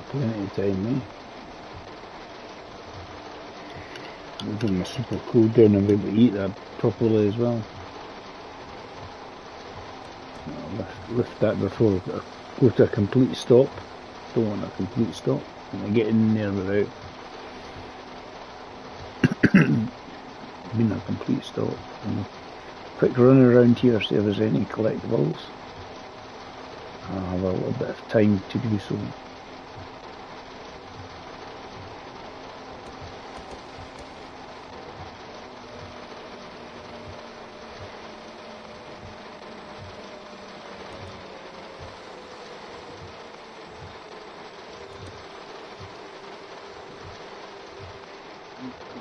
Plenty of time, eh? I'll give my super cool down and be able to eat that properly as well. I'll lift that before I go to a complete stop. Don't want a complete stop. And I get in there without being a complete stop. And a quick run around here, see if there's any collectibles. I'll have a little bit of time to do so.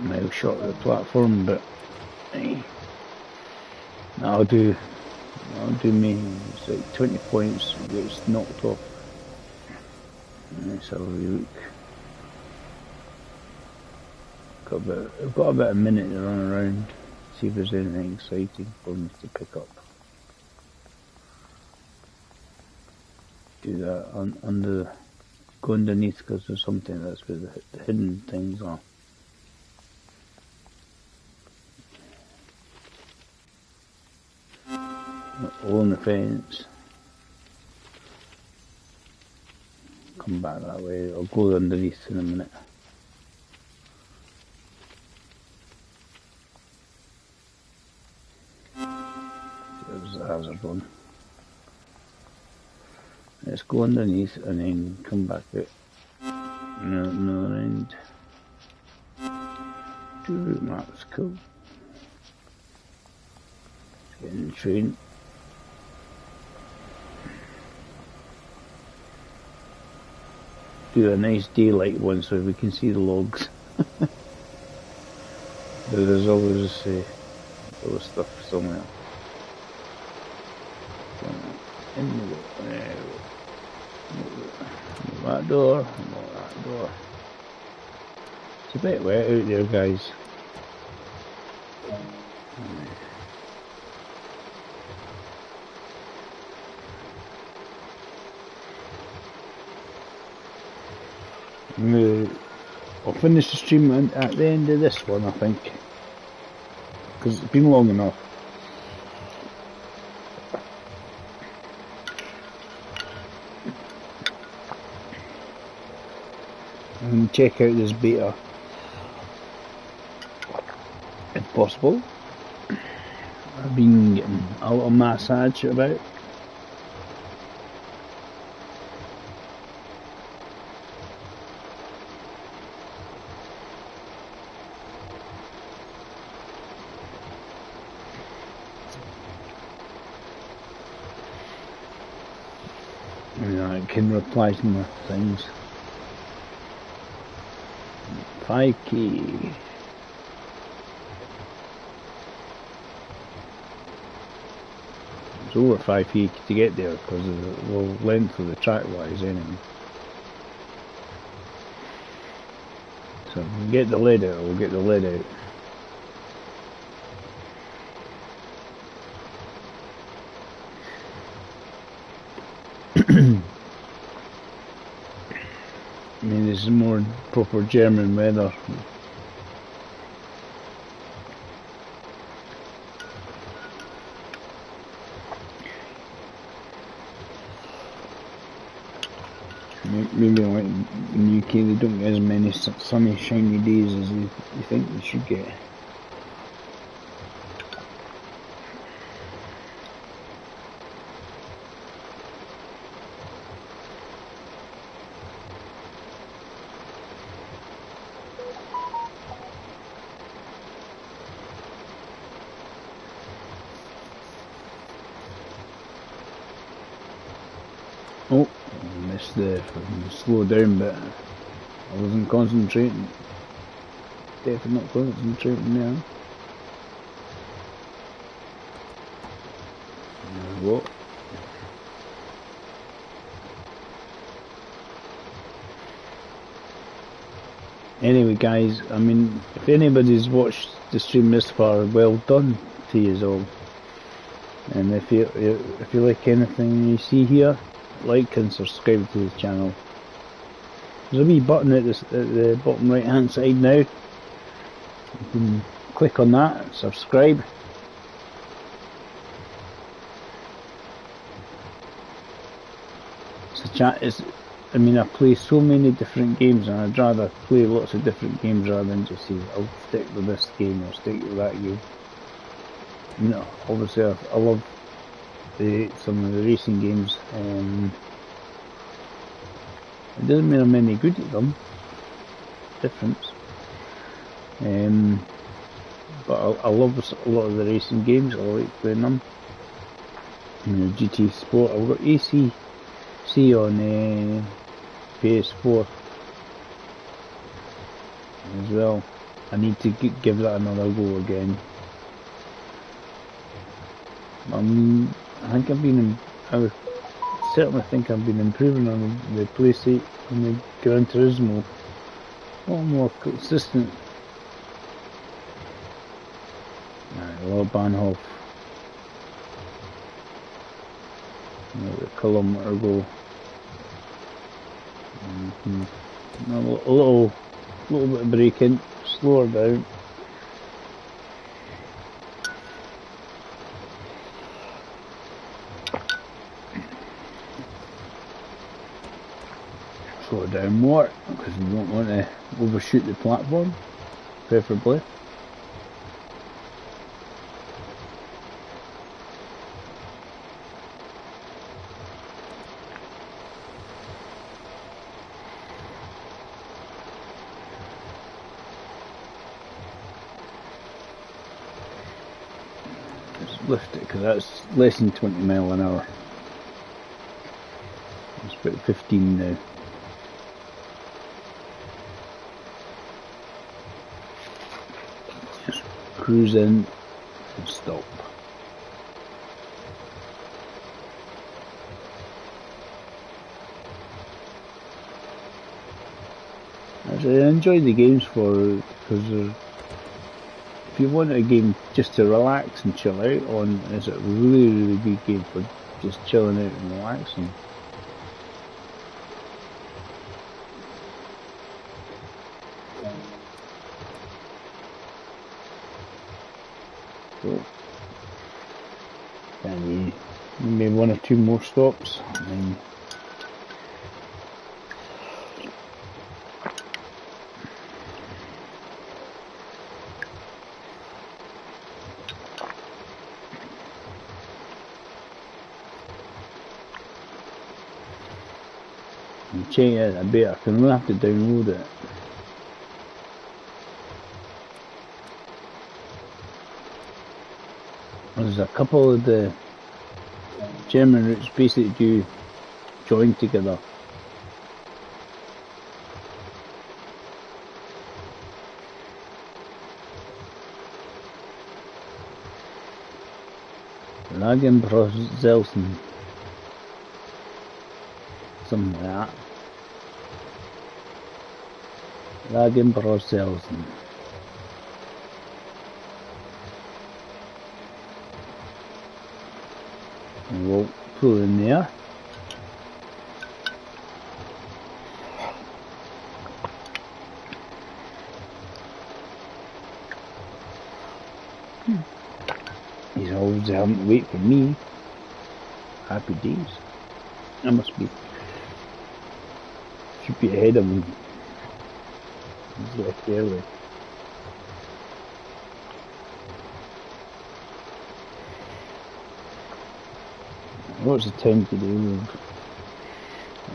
Mile short of the platform, but hey, that'll do me. It's like 20 points, it gets knocked off. Let's have a wee look. I've got about a minute to run around, see if there's anything exciting for me to pick up. Do that under, go underneath because there's something that's where the hidden things are. On the fence. Come back that way. I'll go underneath in a minute. There's There's the hazard one. Let's go underneath and then come back out. Another end. 2 route maps, cool. Let's get in the train. Do a nice daylight one so we can see the logs. There's always stuff somewhere. In the there. That door, that door. It's a bit wet out there, guys. I'll finish the stream at the end of this one, I think, because it's been long enough. And check out this beta, if possible. I've been getting a little massage about. I can reply to my things. 5k. It's over 5k to get there because of the length of the track wise anyway. So if we can get the lead out, we'll get the lead out. I mean, this is more proper German weather. Maybe like in the UK they don't get as many sunny, shiny days as you think they should get. Oh, I missed the slow down bit. I wasn't concentrating. Definitely not concentrating now. What? Anyway, guys, I mean, if anybody's watched the stream this far, well done to you all. And if you like anything you see here, like and subscribe to the channel. There's a wee button at the bottom right hand side now. You can click on that, subscribe. So chat is, I mean, I play so many different games and I'd rather play lots of different games rather than just say I'll stick with this game or stick with that game. You know, obviously I love some of the racing games. It doesn't mean I'm any good at them. Difference. But I love a lot of the racing games. I like playing them. You know, GT Sport. I've got ACC on PS4 as well. I need to give that another go again. I certainly think I've been improving on the PlayStation, on the Gran Turismo. A lot more consistent. Right, Lord Bahnhof. Another kilometre go. A little bit of braking, slower down. Slow it down more because we don't want to overshoot the platform, preferably. lift it because that's less than 20 mile an hour. It's about 15 now. Just cruise in and stop. Actually, I enjoy the games for it because if you want a game just to relax and chill out on, it's a really, really good game for just chilling out and relaxing. So, and maybe one or two more stops, and then check it a bit. I can really have to download it. There's a couple of the German routes basically do join together. Lagenbrozelsen. Something like that. Lagenbrozelsen. And we'll pull in there. He's always having to wait for me. Happy days. I must be. Should be ahead of him. He's left early. What's the time today?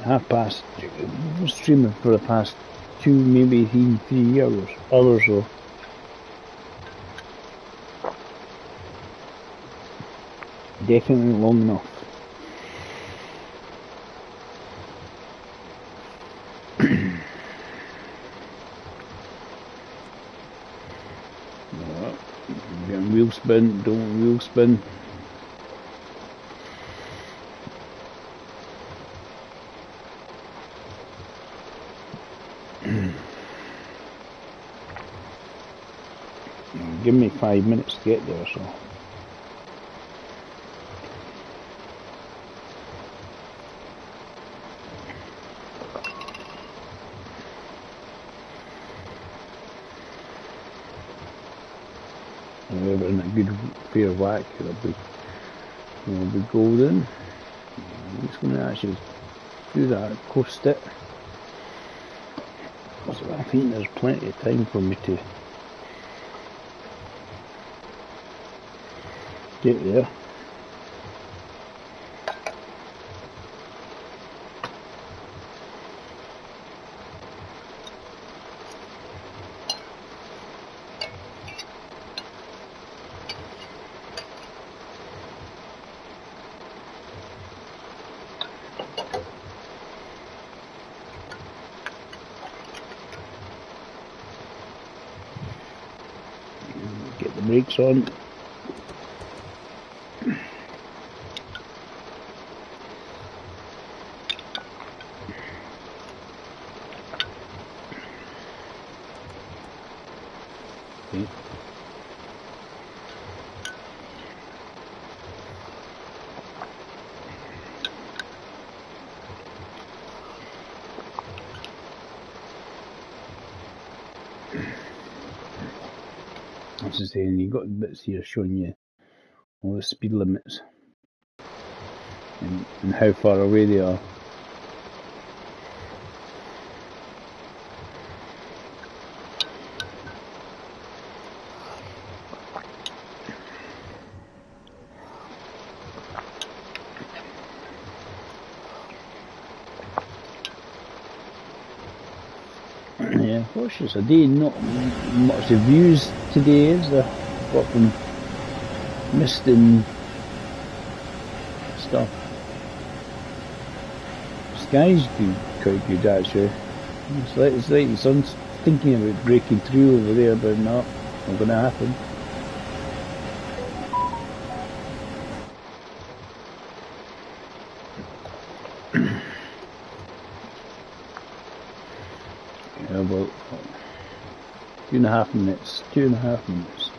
We're 2:30. We're streaming for the past 2, maybe even 3 hours or so. Definitely long enough. Wheel spin, don't wheel spin. Give me 5 minutes to get there, so. We're in a good fair whack, it'll be golden. I'm just going to actually do that, coast it. So I think there's plenty of time for me to get there. Get the brakes on. Okay. As I say, you've got bits here showing you all the speed limits and how far away they are. Yeah, gosh, it's a day, not much of views today, is there? Apart from mist and stuff. The sky's quite good actually. It's like the sun's thinking about breaking through over there, but not gonna happen. Yeah, about 2.5 minutes. 2.5 minutes.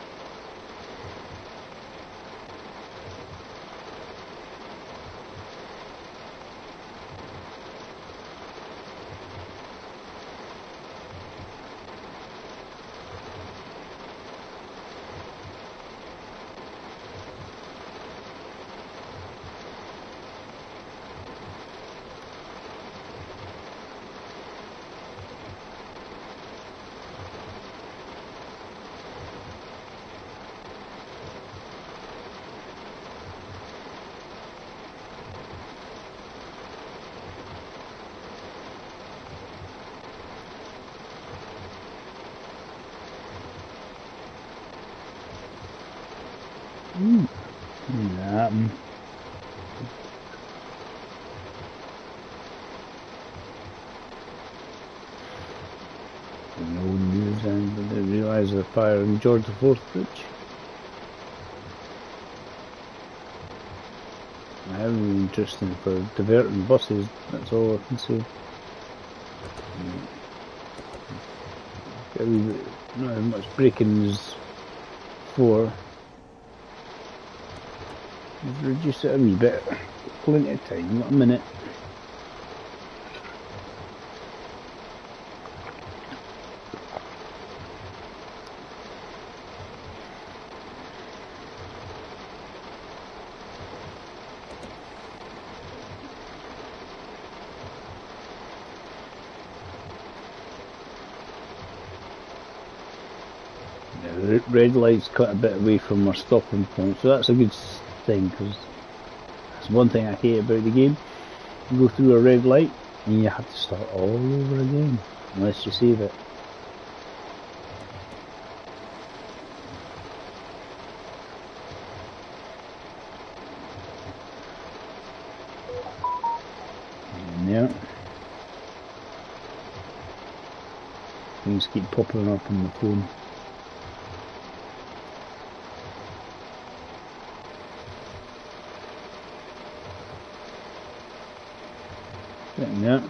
Yeah. No news, and they realise the fire in George IV Bridge. I have been interesting for diverting buses, that's all I can say. Not as much braking as before. Reduce it a wee bit. Plenty of time, not a minute. The red light's cut a bit away from our stopping point, so that's a good thing, because that's one thing I hate about the game. You go through a red light and you have to start all over again unless you save it. And yeah, things keep popping up on the phone. Yeah.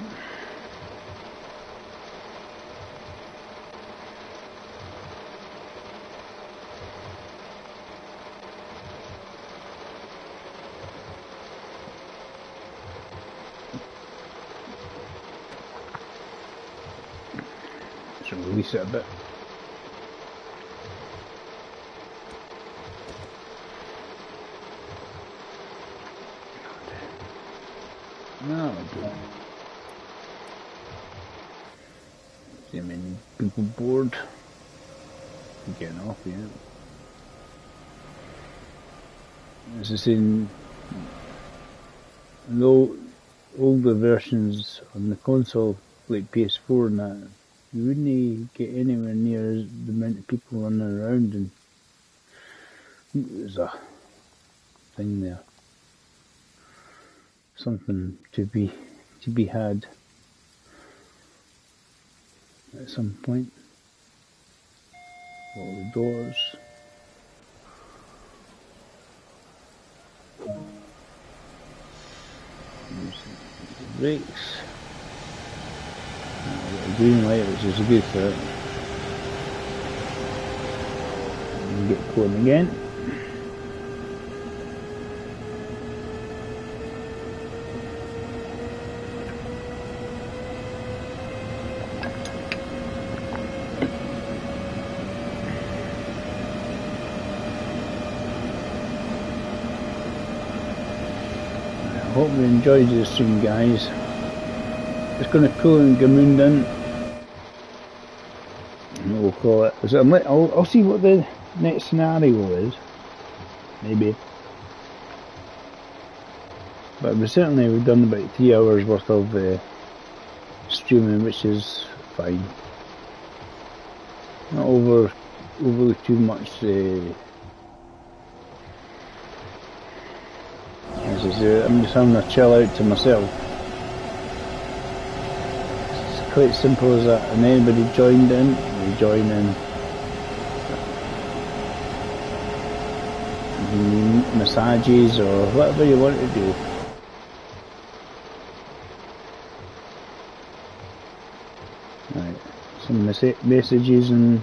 So release it a bit. No, see how many people bored. Getting off, yeah. As I say, in the older versions on the console, like PS4 and that, you wouldn't get anywhere near the amount of people running around, and there's a thing there. Something to be had at some point. All the doors. The brakes. A green light, which is good for it. And get going again. Hope you enjoyed this stream, guys. Just going to pull in Gamundan. We'll call it. I'll see what the next scenario is. Maybe. But we've done about 3 hours worth of streaming, which is fine. Not overly too much I'm just having a chill out to myself. It's quite simple as that, and anybody joined in, they join in. Massages or whatever you want to do. Right, some messages and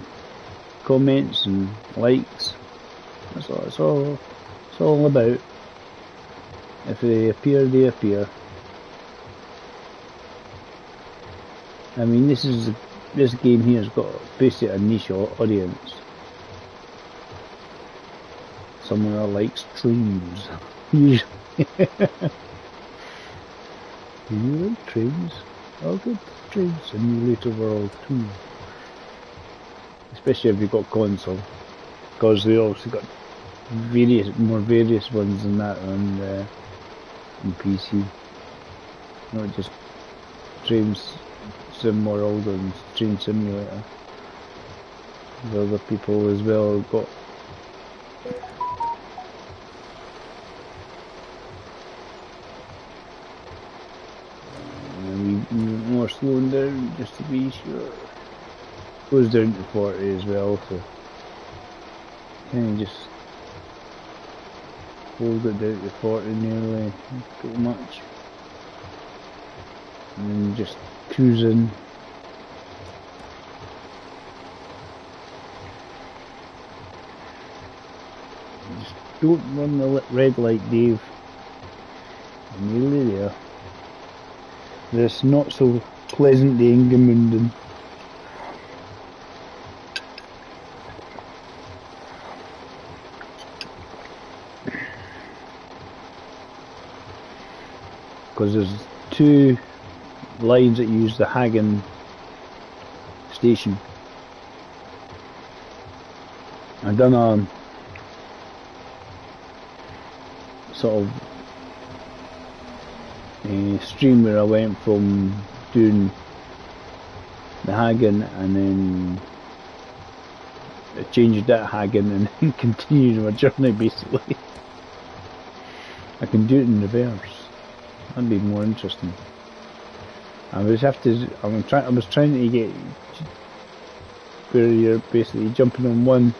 comments and likes. That's all it's all about. If they appear, they appear. I mean, this game here has got basically a niche audience. Someone that likes trains. Usually. Do you like trains? Oh, good. Train Simulator World 2. Especially if you've got console. Because they also got more various ones than that on PC. Not just Trains Sim World and Train Simulator. There's other people as well who've got more slowing down just to be sure. Goes down to 40 as well, so kind of just hold it down to 40 nearly, pretty much, and then just cruising. Just don't run the red light, Dave. I'm nearly there. This not so pleasant day in Gemunden. Because there's two lines that use the Hagen station. I've done a sort of stream where I went from doing the Hagen and then I changed that Hagen and then continued my journey basically. I can do it in reverse. That'd be more interesting. I was trying to get where you're basically jumping on one,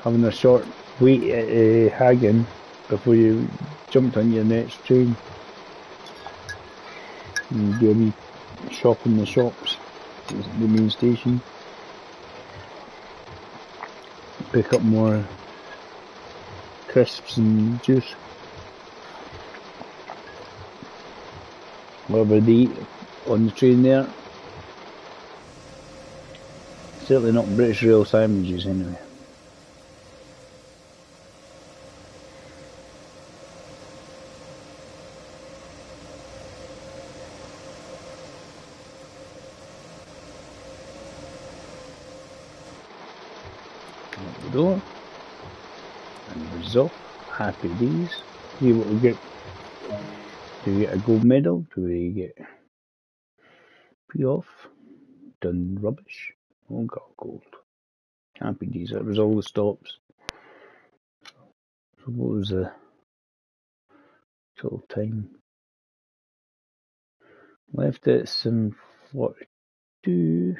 having a short wait at Hagen before you jumped on your next train. And do a wee shop in the shops, the main station. Pick up more crisps and juice. Whatever they eat on the train there. Certainly not British Rail sandwiches anyway. Out the door. And it was off. Happy days. See what we get. Do we get a gold medal? Do we get pre-off? Done rubbish? Oh, got gold. Happy days. That was all the stops. So what was the total time? Left at 7:42.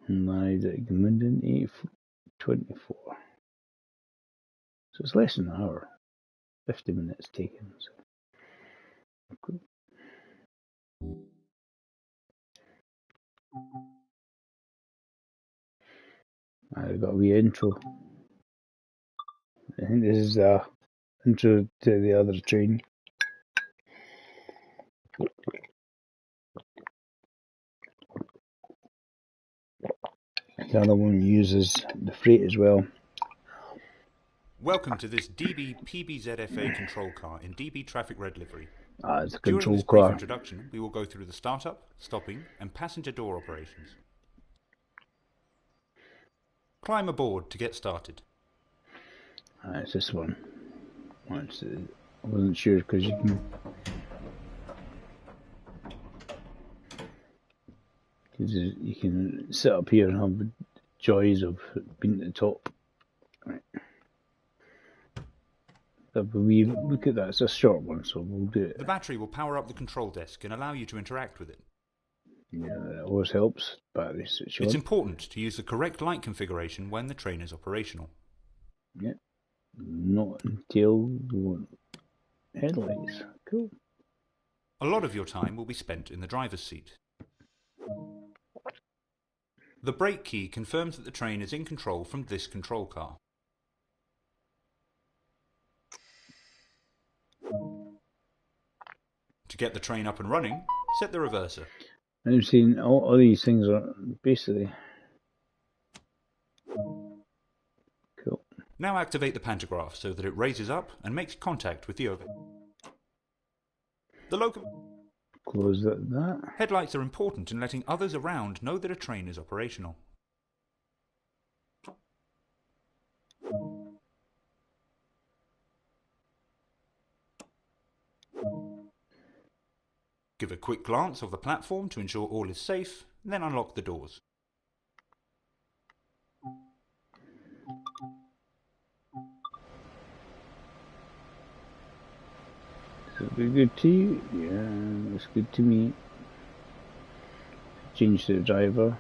And arrived at Gemunden 8:24. So it's less than an hour. 50 minutes taken. So. Cool. I've got a wee intro. I think this is the intro to the other train. The other one uses the freight as well. Welcome to this DB PBZFA control car in DB Traffic Red livery. It's a During control this brief car. introduction, we will go through the startup, stopping, and passenger door operations. Climb aboard to get started. It's this one. I wasn't sure because you can sit up here and have the joys of being at the top. Right. We look at that. It's a short one, so we'll do it. The battery will power up the control desk and allow you to interact with it. Yeah, that always helps. Battery switch on. It's important to use the correct light configuration when the train is operational. Yeah. Not until we want headlights. Cool. A lot of your time will be spent in the driver's seat. The brake key confirms that the train is in control from this control car. To get the train up and running, set the reverser. I've seen all these things are basically cool. Now activate the pantograph so that it raises up and makes contact with the overhead. The locomotive Close that. headlights are important in letting others around know that a train is operational. Give a quick glance of the platform to ensure all is safe, then unlock the doors. Does it look good to you? Yeah, looks good to me. Change to the driver.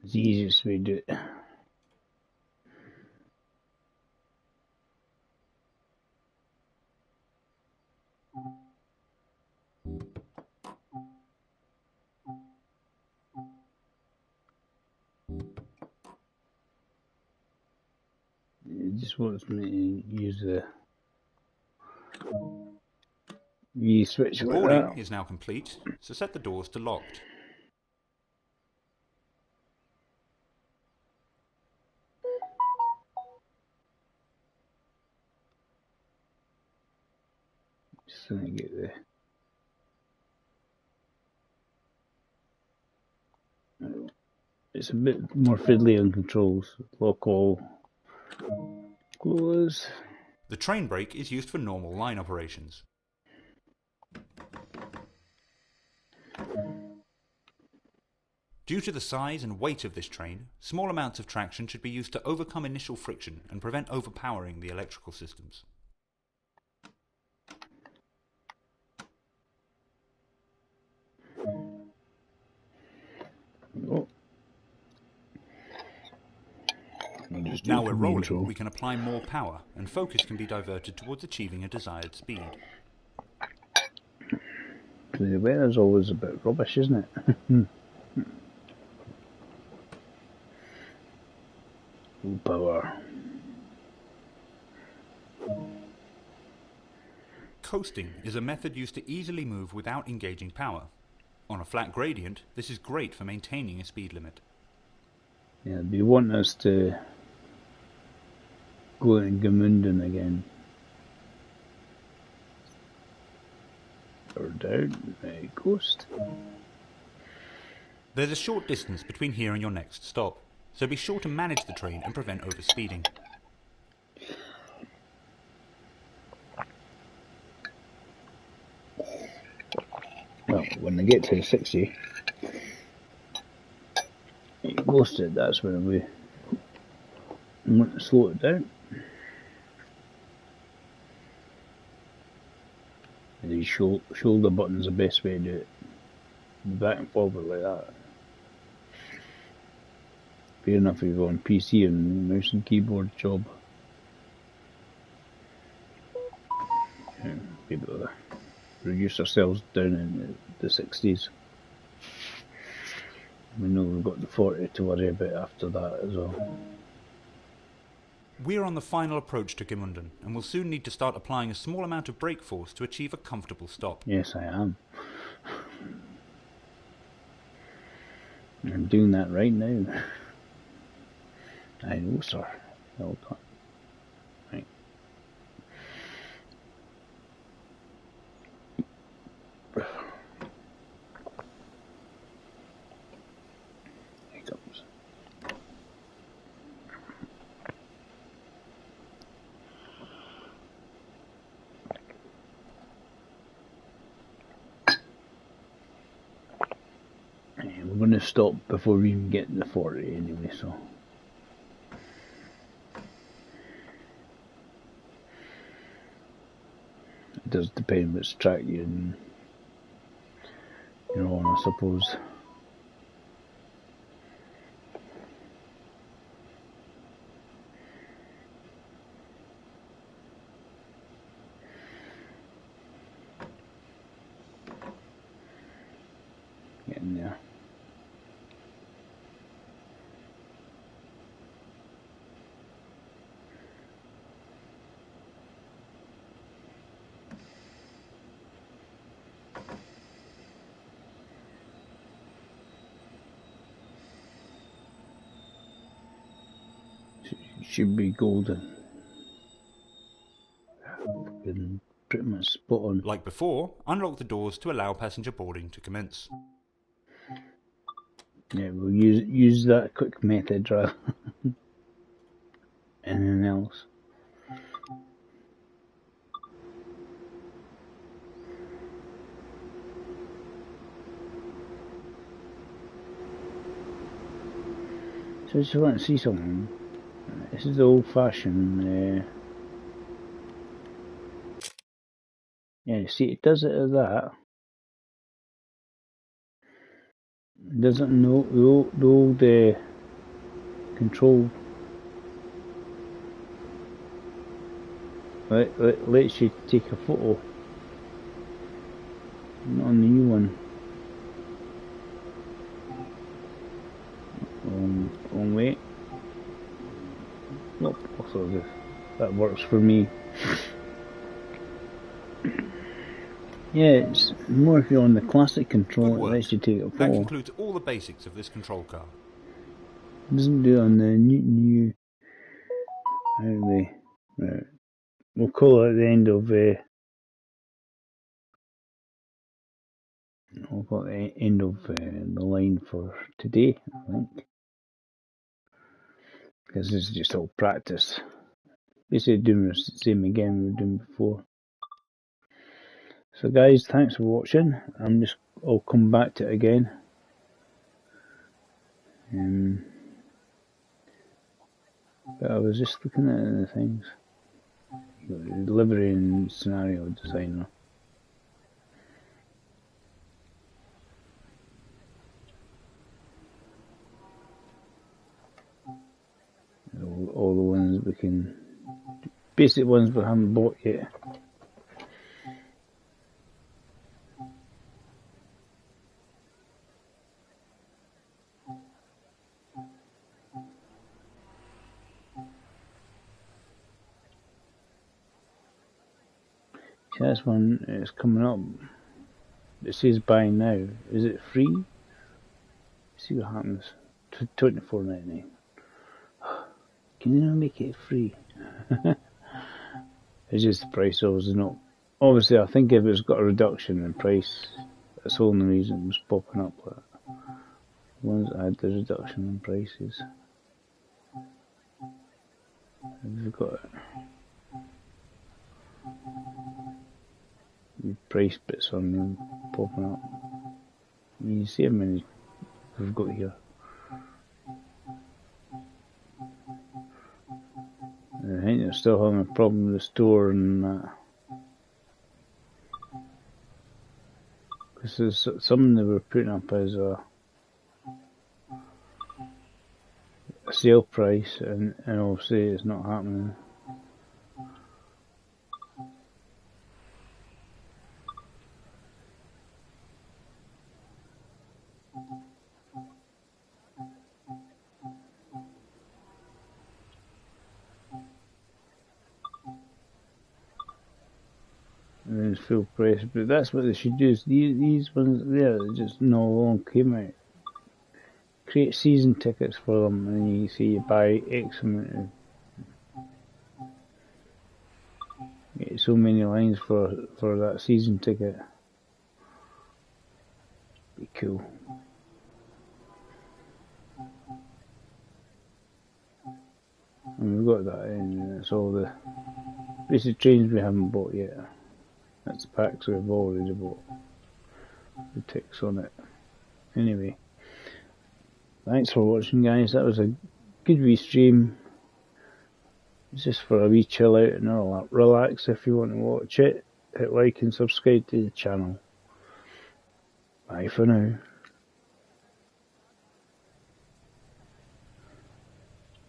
It's the easiest way to do it. It just wants me to use the V switch like Boarding that. is now complete, so set the doors to locked. Just trying to get the it's a bit more fiddly on controls. Lock all, close. The train brake is used for normal line operations. Due to the size and weight of this train, small amounts of traction should be used to overcome initial friction and prevent overpowering the electrical systems. Oh. Now we're rolling, we can apply more power, and focus can be diverted towards achieving a desired speed. The weather's always a bit rubbish, isn't it? Full power. Coasting is a method used to easily move without engaging power. On a flat gradient, this is great for maintaining a speed limit. Yeah, they want us to go in Gemunden again. Or down the coast. There's a short distance between here and your next stop, so be sure to manage the train and prevent overspeeding. Well, when they get to 60, close to it, that's when we want to slow it down. These shoulder buttons are the best way to do it. Back and forward like that. Fair enough if you're on PC and mouse and keyboard job. Yeah, be able to reduce ourselves down in the 60s. We know we've got the 40 to worry about after that as well. We're on the final approach to Gemunden, and will soon need to start applying a small amount of brake force to achieve a comfortable stop. Yes, I am. I'm doing that right now. I know, sir. Well done. Right. Here comes. We're going to stop before we even get to the 40 anyway, so. It does depend which track you're on, I suppose. Getting there. Should be golden. Been pretty much spot on. Like before, unlock the doors to allow passenger boarding to commence. Yeah, we'll use that quick method rather than anything else. So if you want to see something, this is the old-fashioned. Yeah, see, it does it as that. It doesn't know the old control. Lets you take a photo. Not on the new one. Wrong way. Nope, also that works for me. Yeah, it's more if you're on the classic control, it lets you take a photo. That concludes all the basics of this control car. It doesn't do it on the new right. We'll call it the end of we'll call it the end of the line for today, I think. Because this is just all practice. Basically doing the same again we were doing before. So guys, thanks for watching. I'll come back to it again. But I was just looking at the things. Delivery and scenario designer. All the ones we can, basic ones we haven't bought yet. See, this one is coming up. It says buy now. Is it free? See what happens. $24.99. Can you not make it free? It's just the price obviously not. Obviously, I think if it's got a reduction in price, that's the only reason it was popping up. But the ones that had the reduction in prices, we've got it. The price bits on them popping up. You see how many we've got here. I think they're still having a problem with the store and that. Because there's some they were putting up as a sale price, and obviously it's not happening. And it's full price, but that's what they should do. Is these ones there, they just no long came out. create season tickets for them, and you see you buy X amount of, get so many lines for that season ticket. Be cool. And we've got that in, and it's all the basic trains we haven't bought yet. That's the packs we've already bought. The ticks on it. Anyway, thanks for watching, guys. That was a good wee stream. It's just for a wee chill out and relax. If you want to watch it, hit like and subscribe to the channel. Bye for now.